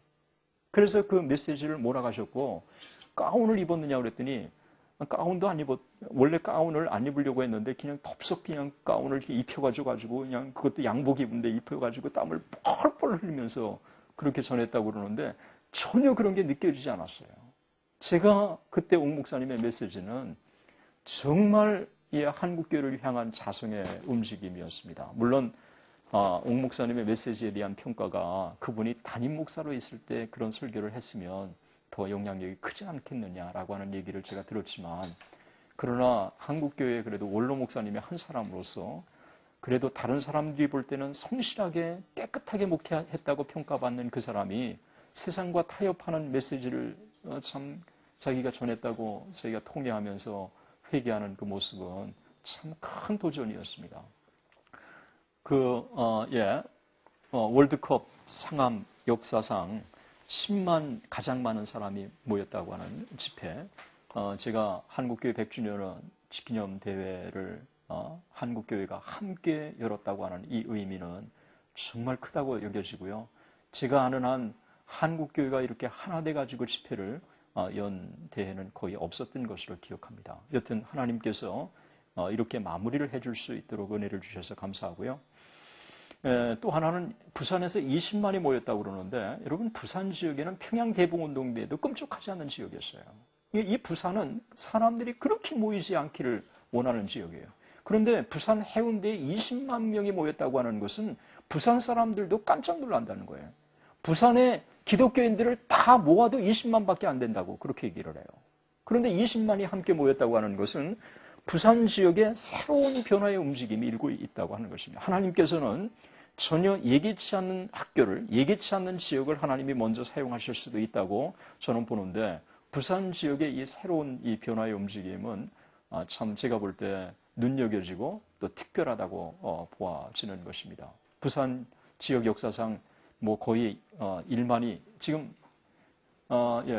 그래서 그 메시지를 몰아가셨고 가운을 입었느냐 그랬더니 가운도 안 원래 가운을 안 입으려고 했는데 그냥 덥석 그냥 가운을 이렇게 입혀가지고 그냥 그것도 양복 입은데 입혀가지고 땀을 펄펄 흘리면서 그렇게 전했다고 그러는데 전혀 그런 게 느껴지지 않았어요. 제가 그때 옥 목사님의 메시지는 정말 한국교회를 향한 자성의 움직임이었습니다. 물론 옥 목사님의 메시지에 대한 평가가 그분이 담임 목사로 있을 때 그런 설교를 했으면 더 영향력이 크지 않겠느냐라고 하는 얘기를 제가 들었지만 그러나 한국교회에 그래도 원로 목사님의 한 사람으로서 그래도 다른 사람들이 볼 때는 성실하게 깨끗하게 목회했다고 평가받는 그 사람이 세상과 타협하는 메시지를 참 자기가 전했다고 저희가 통례하면서 회개하는 그 모습은 참 큰 도전이었습니다. 월드컵 상암 역사상 10만 가장 많은 사람이 모였다고 하는 집회, 제가 한국교회 100주년 기념 대회를 한국교회가 함께 열었다고 하는 이 의미는 정말 크다고 여겨지고요. 제가 아는 한 한국교회가 이렇게 하나 돼가지고 집회를 연 대회는 거의 없었던 것으로 기억합니다. 여튼 하나님께서 이렇게 마무리를 해줄 수 있도록 은혜를 주셔서 감사하고요. 또 하나는 부산에서 20만이 모였다고 그러는데, 여러분, 부산 지역에는 평양 대북운동대회도 끔찍하지 않는 지역이었어요. 이 부산은 사람들이 그렇게 모이지 않기를 원하는 지역이에요. 그런데 부산 해운대에 20만 명이 모였다고 하는 것은 부산 사람들도 깜짝 놀란다는 거예요. 부산의 기독교인들을 다 모아도 20만 밖에 안 된다고 그렇게 얘기를 해요. 그런데 20만이 함께 모였다고 하는 것은 부산 지역에 새로운 변화의 움직임이 일고 있다고 하는 것입니다. 하나님께서는 전혀 예기치 않는 학교를, 예기치 않는 지역을 하나님이 먼저 사용하실 수도 있다고 저는 보는데, 부산 지역의 이 새로운 이 변화의 움직임은 참 제가 볼 때 눈여겨지고 또 특별하다고 보아지는 것입니다. 부산 지역 역사상 뭐 거의 1만이 지금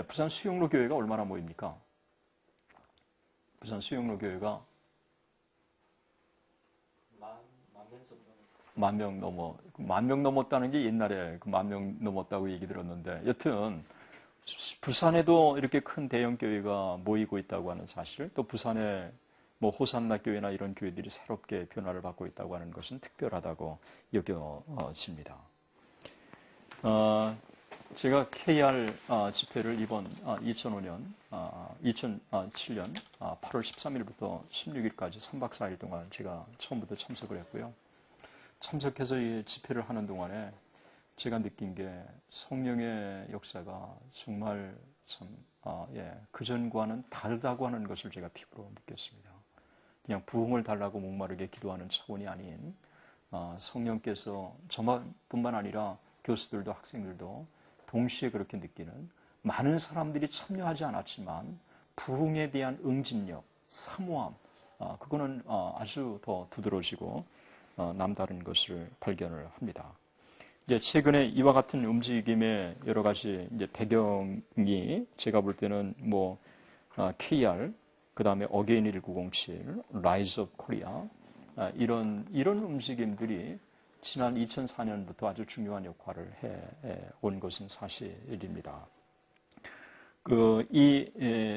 부산 수영로 교회가 얼마나 모입니까? 부산 수영로 교회가 10,000명 넘었다는 게 옛날에 그 10,000명 넘었다고 얘기 들었는데, 여튼 부산에도 이렇게 큰 대형 교회가 모이고 있다고 하는 사실, 또 부산에 뭐 호산나 교회나 이런 교회들이 새롭게 변화를 받고 있다고 하는 것은 특별하다고 여겨집니다. 제가 KR 집회를 이번 2007년 8월 13일부터 16일까지 3박 4일 동안 제가 처음부터 참석을 했고요. 참석해서 이 집회를 하는 동안에 제가 느낀 게 성령의 역사가 정말 참 그전과는 다르다고 하는 것을 제가 피부로 느꼈습니다. 그냥 부흥을 달라고 목마르게 기도하는 차원이 아닌, 성령께서 저뿐만 아니라 교수들도 학생들도 동시에 그렇게 느끼는, 많은 사람들이 참여하지 않았지만 부흥에 대한 응집력, 사모함, 그거는 아주 더 두드러지고 남다른 것을 발견을 합니다. 이제 최근에 이와 같은 움직임의 여러 가지 이제 배경이 제가 볼 때는 뭐 KR, 그 다음에 어게인 1907, 라이즈 오브 코리아, 이런 움직임들이 지난 2004년부터 아주 중요한 역할을 해온 것은 사실입니다. 이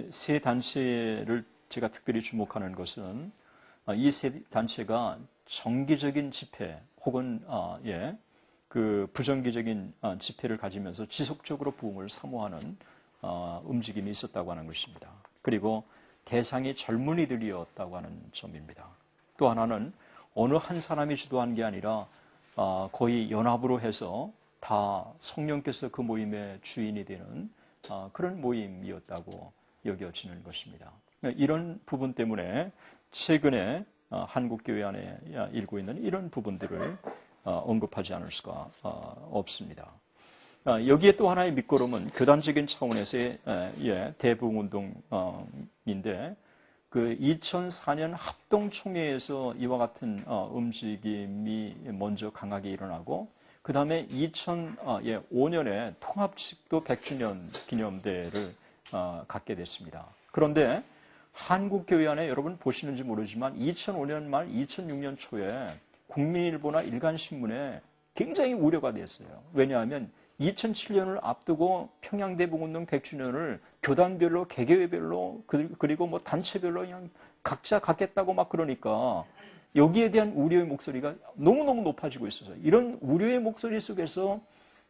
세 단체를 제가 특별히 주목하는 것은, 이 세 단체가 정기적인 집회 혹은 그 부정기적인 집회를 가지면서 지속적으로 부흥을 사모하는 움직임이 있었다고 하는 것입니다. 그리고 대상이 젊은이들이었다고 하는 점입니다. 또 하나는 어느 한 사람이 주도한 게 아니라 거의 연합으로 해서 다 성령께서 그 모임의 주인이 되는 그런 모임이었다고 여겨지는 것입니다. 이런 부분 때문에 최근에 한국교회 안에 일고 있는 이런 부분들을 언급하지 않을 수가 없습니다. 여기에 또 하나의 밑거름은 교단적인 차원에서의 대부흥운동인데, 그 2004년 합동총회에서 이와 같은 움직임이 먼저 강하게 일어나고, 그 다음에 2005년에 통합식도 100주년 기념대회를 갖게 됐습니다. 그런데 한국교회 안에 여러분 보시는지 모르지만 2005년 말 2006년 초에 국민일보나 일간신문에 굉장히 우려가 됐어요. 왜냐하면 2007년을 앞두고 평양대북운동 100주년을 교단별로, 개교회별로, 그리고 뭐 단체별로 그냥 각자 갖겠다고 막 그러니까 여기에 대한 우려의 목소리가 너무너무 높아지고 있어서, 이런 우려의 목소리 속에서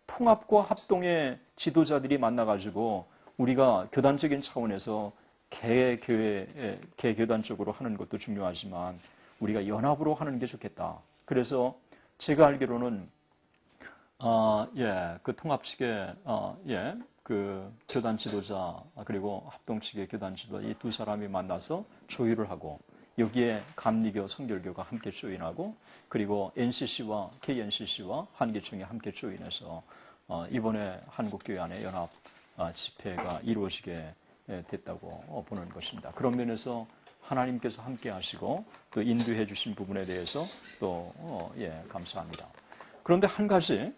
통합과 합동의 지도자들이 만나가지고 우리가 교단적인 차원에서 개교회, 개교단 쪽으로 하는 것도 중요하지만 우리가 연합으로 하는 게 좋겠다. 그래서 제가 알기로는 그 통합 측의 그 교단 지도자 그리고 합동 측의 교단 지도자, 이 두 사람이 만나서 조율을 하고, 여기에 감리교, 성결교가 함께 조인하고, 그리고 NCC와 KNCC와 한계총이 함께 조인해서 이번에 한국교회 안에 연합 집회가 이루어지게 됐다고 보는 것입니다. 그런 면에서 하나님께서 함께 하시고 또 인도해 주신 부분에 대해서 또 감사합니다. 그런데 한 가지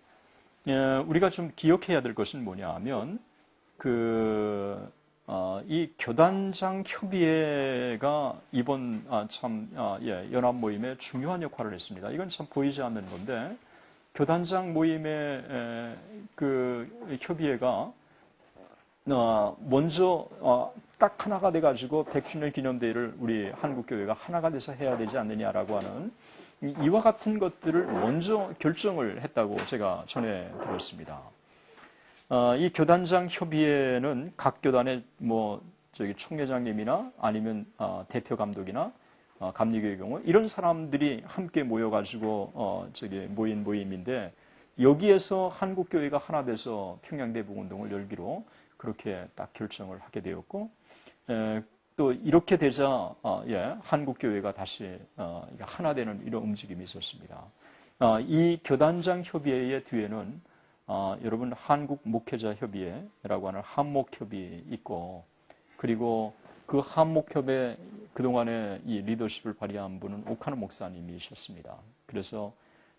우리가 좀 기억해야 될 것은 뭐냐 하면 이 교단장 협의회가 이번 연합 모임에 중요한 역할을 했습니다. 이건 참 보이지 않는 건데 교단장 모임의 그 협의회가 먼저 딱 하나가 돼가지고 100주년 기념대회를 우리 한국교회가 하나가 돼서 해야 되지 않느냐라고 하는 이와 같은 것들을 먼저 결정을 했다고 제가 전해 들었습니다. 이 교단장 협의회는 각 교단의 총회장님이나 아니면 대표 감독이나 감리교의 경우 이런 사람들이 함께 모여가지고 모인 모임인데 여기에서 한국교회가 하나 돼서 평양대북운동을 열기로 그렇게 딱 결정을 하게 되었고 또 이렇게 되자 한국교회가 다시 하나 되는 이런 움직임이 있었습니다. 이 교단장 협의회의 뒤에는 여러분 한국 목회자 협의회라고 하는 한목협이 있고 그리고 그 한목협의 그동안에 이 리더십을 발휘한 분은 오카노 목사님이셨습니다. 그래서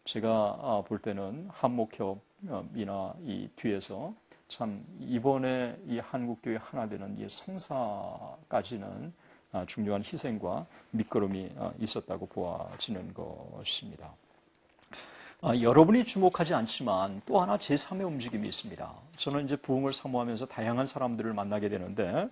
제가 볼 때는 한목협이나 이 뒤에서 참 이번에 이 한국교회 하나 되는 이 성사까지는 중요한 희생과 밑거름이 있었다고 보아지는 것입니다. 여러분이 주목하지 않지만 또 하나 제3의 움직임이 있습니다. 저는 이제 부흥을 사모하면서 다양한 사람들을 만나게 되는데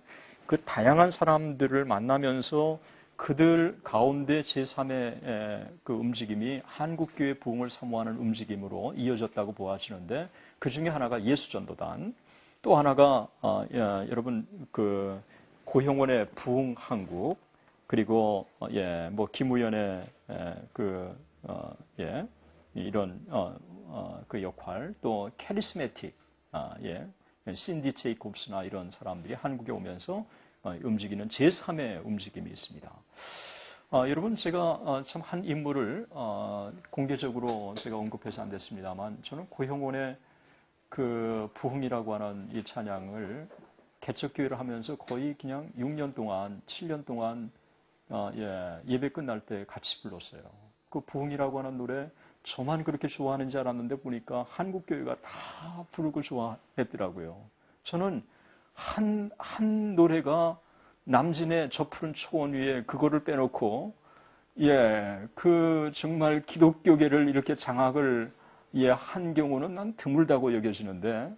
그 다양한 사람들을 만나면서 그들 가운데 제3의 그 움직임이 한국교회 부흥을 사모하는 움직임으로 이어졌다고 보아지는데 그 중에 하나가 예수전도단, 또 하나가 여러분 그 고형원의 부흥 한국, 그리고 김우연의 이런 그 역할, 또 캐리스메틱 신디 제이콥스나 이런 사람들이 한국에 오면서 움직이는 제3의 움직임이 있습니다. 여러분 제가 참 한 인물을 공개적으로 제가 언급해서 안 됐습니다만 저는 고형원의 그 부흥이라고 하는 이 찬양을 개척교회를 하면서 거의 그냥 6년 동안 7년 동안 예배 끝날 때 같이 불렀어요. 그 부흥이라고 하는 노래 저만 그렇게 좋아하는 줄 알았는데 보니까 한국교회가 다 부르고 좋아했더라고요. 저는 한 노래가 남진의 저 푸른 초원 위에 그거를 빼놓고 그 정말 기독교계를 이렇게 장악을 한 경우는 난 드물다고 여겨지는데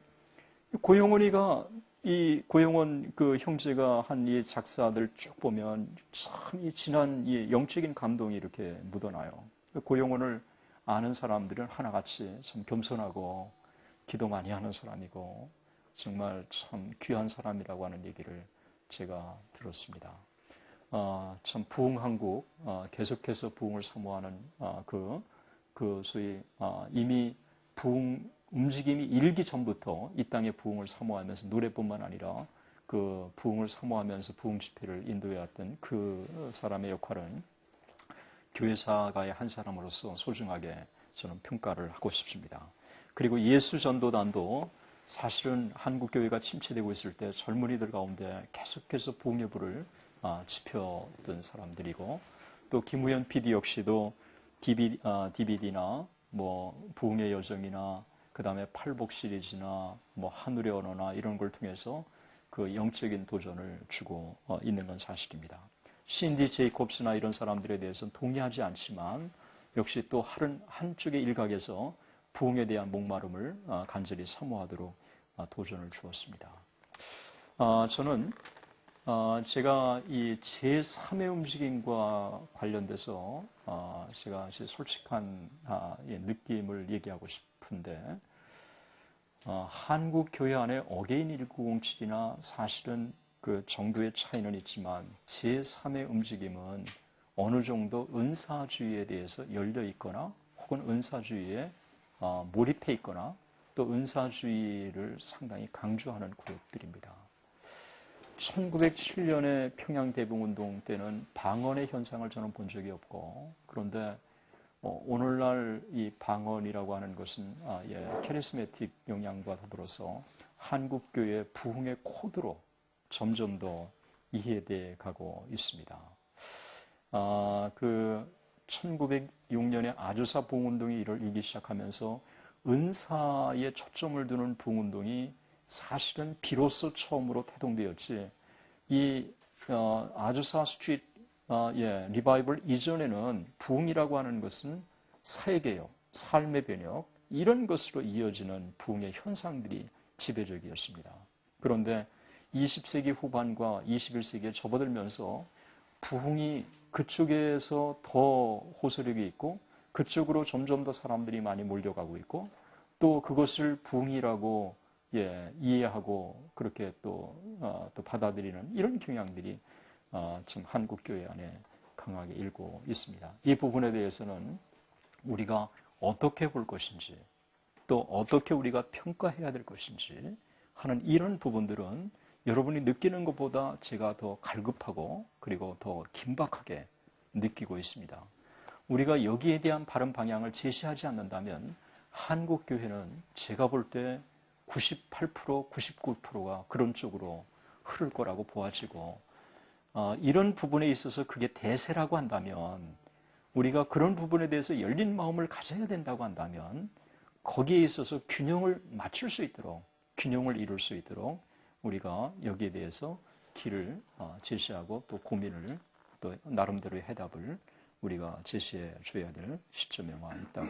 고영원이가 이 고영원 그 형제가 한 이 작사들 쭉 보면 참 이 진한 이 영적인 감동이 이렇게 묻어나요. 고영원을 아는 사람들은 하나같이 참 겸손하고 기도 많이 하는 사람이고 정말 참 귀한 사람이라고 하는 얘기를 제가 들었습니다. 참 부흥한국 계속해서 부흥을 사모하는 그 소위 이미 부흥 움직임이 일기 전부터 이 땅의 부흥을 사모하면서 노래뿐만 아니라 그 부흥을 사모하면서 부흥 집회를 인도해왔던 그 사람의 역할은 교회사가의 한 사람으로서 소중하게 저는 평가를 하고 싶습니다. 그리고 예수전도단도 사실은 한국교회가 침체되고 있을 때 젊은이들 가운데 계속해서 부흥의 불을 지펴던 사람들이고 또 김우현 PD 역시도 DVD나 부흥의 여정이나 그 다음에 팔복 시리즈나 하늘의 언어나 이런 걸 통해서 그 영적인 도전을 주고 있는 건 사실입니다. 신디 제이콥스나 이런 사람들에 대해서는 동의하지 않지만 역시 또 한쪽의 일각에서 부흥에 대한 목마름을 간절히 사모하도록 도전을 주었습니다. 저는 제가 이 제3의 움직임과 관련돼서 제가 솔직한 느낌을 얘기하고 싶은데 한국 교회 안에 어게인 1907이나 사실은 그 정도의 차이는 있지만 제3의 움직임은 어느 정도 은사주의에 대해서 열려 있거나 혹은 은사주의에 몰입해 있거나 또 은사주의를 상당히 강조하는 그룹들입니다. 1907년에 평양대북운동 때는 방언의 현상을 저는 본 적이 없고 그런데 오늘날 이 방언이라고 하는 것은 캐리스메틱 영향과 더불어서 한국교회 부흥의 코드로 점점 더 이해돼 가고 있습니다. 1906년에 아주사 부흥운동이 일기 시작하면서 은사에 초점을 두는 부흥운동이 사실은 비로소 처음으로 태동되었지, 이 아주사 스트리트 리바이벌 이전에는 부흥이라고 하는 것은 사회개혁, 삶의 변혁, 이런 것으로 이어지는 부흥의 현상들이 지배적이었습니다. 그런데 20세기 후반과 21세기에 접어들면서 부흥이 그쪽에서 더 호소력이 있고 그쪽으로 점점 더 사람들이 많이 몰려가고 있고, 또 그것을 부흥이라고 이해하고 그렇게 또 받아들이는 이런 경향들이 지금 한국 교회 안에 강하게 일고 있습니다. 이 부분에 대해서는 우리가 어떻게 볼 것인지, 또 어떻게 우리가 평가해야 될 것인지 하는 이런 부분들은 여러분이 느끼는 것보다 제가 더 갈급하고 그리고 더 긴박하게 느끼고 있습니다. 우리가 여기에 대한 바른 방향을 제시하지 않는다면 한국 교회는 제가 볼 때 98%, 99%가 그런 쪽으로 흐를 거라고 보아지고, 이런 부분에 있어서 그게 대세라고 한다면, 우리가 그런 부분에 대해서 열린 마음을 가져야 된다고 한다면 거기에 있어서 균형을 맞출 수 있도록, 균형을 이룰 수 있도록 우리가 여기에 대해서 길을 제시하고 또 고민을, 또 나름대로의 해답을 우리가 제시해 줘야 될 시점에 와 있다고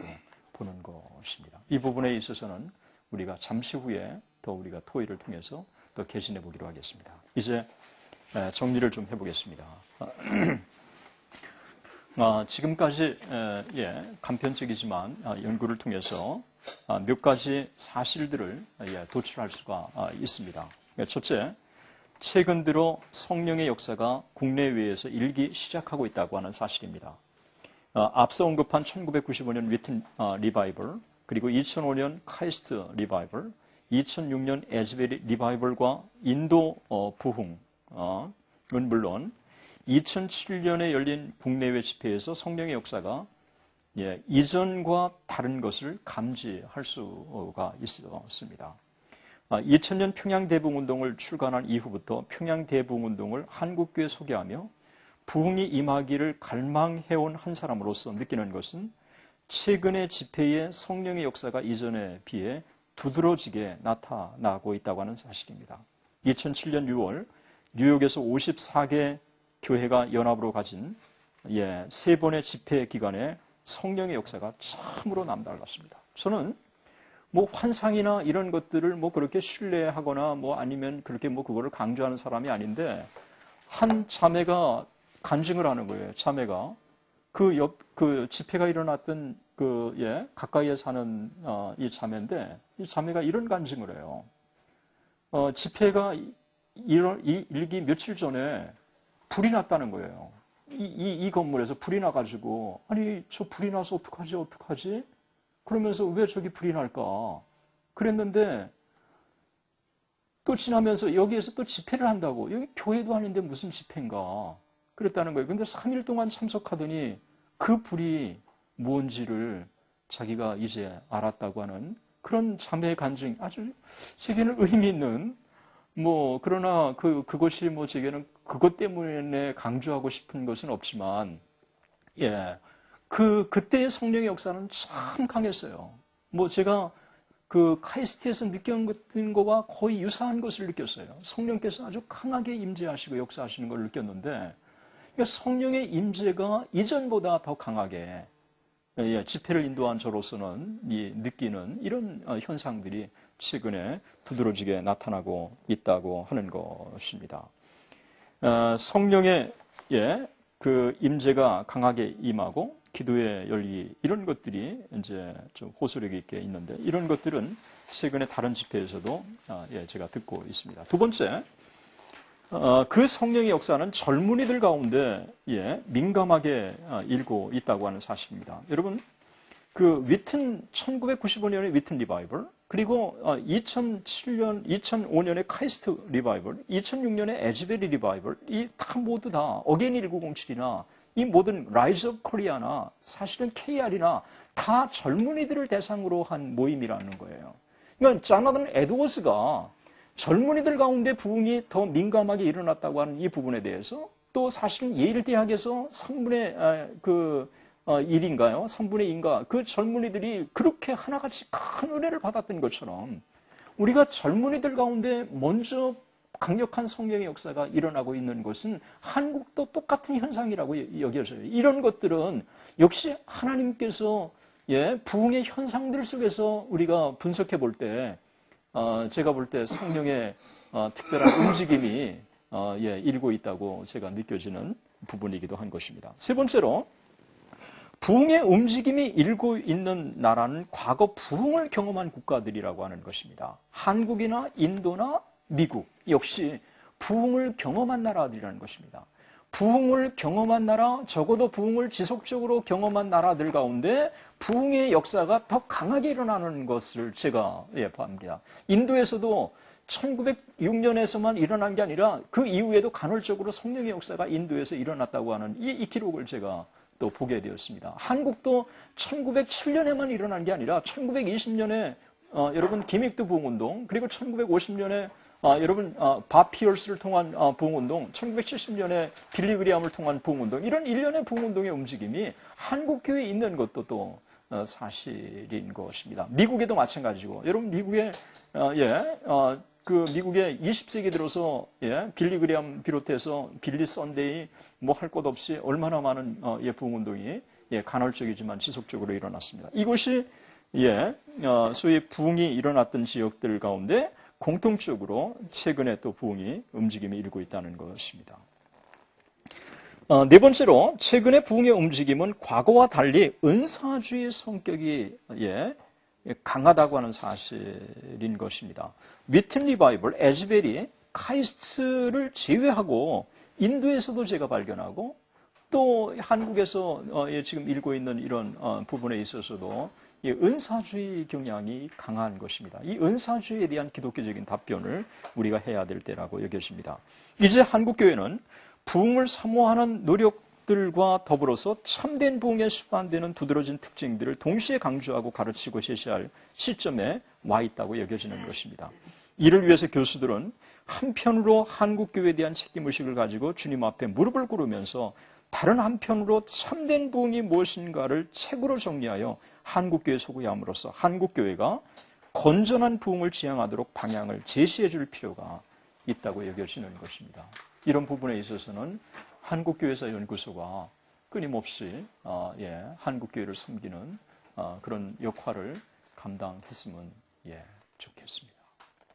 보는 것입니다. 이 부분에 있어서는 우리가 잠시 후에 더 우리가 토의를 통해서 더 개진해 보기로 하겠습니다. 이제 정리를 좀 해보겠습니다. 지금까지 간편적이지만 연구를 통해서 몇 가지 사실들을 도출할 수가 있습니다. 첫째, 최근 들어 성령의 역사가 국내외에서 일기 시작하고 있다고 하는 사실입니다. 앞서 언급한 1995년 위튼 리바이벌, 그리고 2005년 카이스트 리바이벌, 2006년 에즈베리 리바이벌과 인도 부흥은 물론 2007년에 열린 국내외 집회에서 성령의 역사가 이전과 다른 것을 감지할 수가 있었습니다. 2000년 평양대부흥운동을 출간한 이후부터 평양대부흥운동을 한국교회에 소개하며 부흥이 임하기를 갈망해온 한 사람으로서 느끼는 것은 최근의 집회의 성령의 역사가 이전에 비해 두드러지게 나타나고 있다고 하는 사실입니다. 2007년 6월 뉴욕에서 54개 교회가 연합으로 가진 세 번의 집회 기간에 성령의 역사가 참으로 남달랐습니다. 저는 환상이나 이런 것들을 그렇게 신뢰하거나 아니면 그렇게 그거를 강조하는 사람이 아닌데, 한 자매가 간증을 하는 거예요. 자매가 그 집회가 일어났던 가까이에 사는 이 자매인데, 이 자매가 이런 간증을 해요. 집회가 일기 며칠 전에 불이 났다는 거예요. 이 건물에서 불이 나가지고, 아니 저 불이 나서 어떡하지? 그러면서 왜 저기 불이 날까? 그랬는데 또 지나면서 여기에서 또 집회를 한다고. 여기 교회도 아닌데 무슨 집회인가? 그랬다는 거예요. 근데 3일 동안 참석하더니 그 불이 뭔지를 자기가 이제 알았다고 하는 그런 자매의 간증, 아주 제게는 의미 있는, 그러나 그것이 제게는 그것 때문에 강조하고 싶은 것은 없지만, 그때의 성령의 역사는 참 강했어요. 제가 카이스트에서 느꼈던 것과 거의 유사한 것을 느꼈어요. 성령께서 아주 강하게 임재하시고 역사하시는 걸 느꼈는데, 성령의 임재가 이전보다 더 강하게 집회를 인도한 저로서는 느끼는 이런 현상들이 최근에 두드러지게 나타나고 있다고 하는 것입니다. 성령의 그 임재가 강하게 임하고 기도의 열기, 이런 것들이 이제 좀 호소력 있게 있는데, 이런 것들은 최근에 다른 집회에서도 제가 듣고 있습니다. 두 번째, 그 성령의 역사는 젊은이들 가운데 민감하게 일고 있다고 하는 사실입니다. 여러분, 1995년의 위튼 리바이벌, 그리고 2005년의 카이스트 리바이벌, 2006년의 에즈베리 리바이벌, 이 다 모두 다 어게인 1907이나 이 모든 라이즈 오브 코리아나 사실은 KR이나 다 젊은이들을 대상으로 한 모임이라는 거예요. 그러니까 조나단 에드워즈가 젊은이들 가운데 부흥이 더 민감하게 일어났다고 하는 이 부분에 대해서 또 사실은 예일 대학에서 3분의 1인가요? 3분의 2인가? 그 젊은이들이 그렇게 하나같이 큰 은혜를 받았던 것처럼 우리가 젊은이들 가운데 먼저 강력한 성령의 역사가 일어나고 있는 것은 한국도 똑같은 현상이라고 여겨져요. 이런 것들은 역시 하나님께서 부흥의 현상들 속에서 우리가 분석해 볼 때 제가 볼 때 성령의 특별한 움직임이 일고 있다고 제가 느껴지는 부분이기도 한 것입니다. 세 번째로 부흥의 움직임이 일고 있는 나라는 과거 부흥을 경험한 국가들이라고 하는 것입니다. 한국이나 인도나 미국 역시 부흥을 경험한 나라들이라는 것입니다. 부흥을 경험한 나라, 적어도 부흥을 지속적으로 경험한 나라들 가운데 부흥의 역사가 더 강하게 일어나는 것을 제가 봅니다. 인도에서도 1906년에서만 일어난 게 아니라 그 이후에도 간헐적으로 성령의 역사가 인도에서 일어났다고 하는 이 기록을 제가 또 보게 되었습니다. 한국도 1907년에만 일어난 게 아니라 1920년에 여러분 김익두 부흥운동, 그리고 1950년에 여러분 밥 피어스를 통한 부흥운동, 1970년에 빌리 그리함을 통한 부흥운동, 이런 일련의 부흥운동의 움직임이 한국교회에 있는 것도 또 사실인 것입니다. 미국에도 마찬가지고, 여러분 미국의 미국의 20세기 들어서 빌리 그리함 비롯해서 빌리 썬데이 뭐 할 것 없이 얼마나 많은 부흥운동이 간헐적이지만 지속적으로 일어났습니다. 이것이 소위 부흥이 일어났던 지역들 가운데 공통적으로 최근에 또 부흥이 움직임이 일고 있다는 것입니다. 네 번째로 최근의 부흥의 움직임은 과거와 달리 은사주의 성격이 강하다고 하는 사실인 것입니다. 위튼 리바이벌, 에즈벨이 카이스트를 제외하고 인도에서도 제가 발견하고 또 한국에서 지금 일고 있는 이런 부분에 있어서도 이 은사주의 경향이 강한 것입니다. 이 은사주의에 대한 기독교적인 답변을 우리가 해야 될 때라고 여겨집니다. 이제 한국교회는 부흥을 사모하는 노력들과 더불어서 참된 부흥에 수반되는 두드러진 특징들을 동시에 강조하고 가르치고 제시할 시점에 와 있다고 여겨지는 것입니다. 이를 위해서 교수들은 한편으로 한국교회에 대한 책임의식을 가지고 주님 앞에 무릎을 꿇으면서 다른 한편으로 참된 부흥이 무엇인가를 책으로 정리하여 한국교회에 소구함으로써 한국교회가 건전한 부흥을 지향하도록 방향을 제시해 줄 필요가 있다고 여겨지는 것입니다. 이런 부분에 있어서는 한국교회사연구소가 끊임없이 한국교회를 섬기는 그런 역할을 감당했으면 좋겠습니다.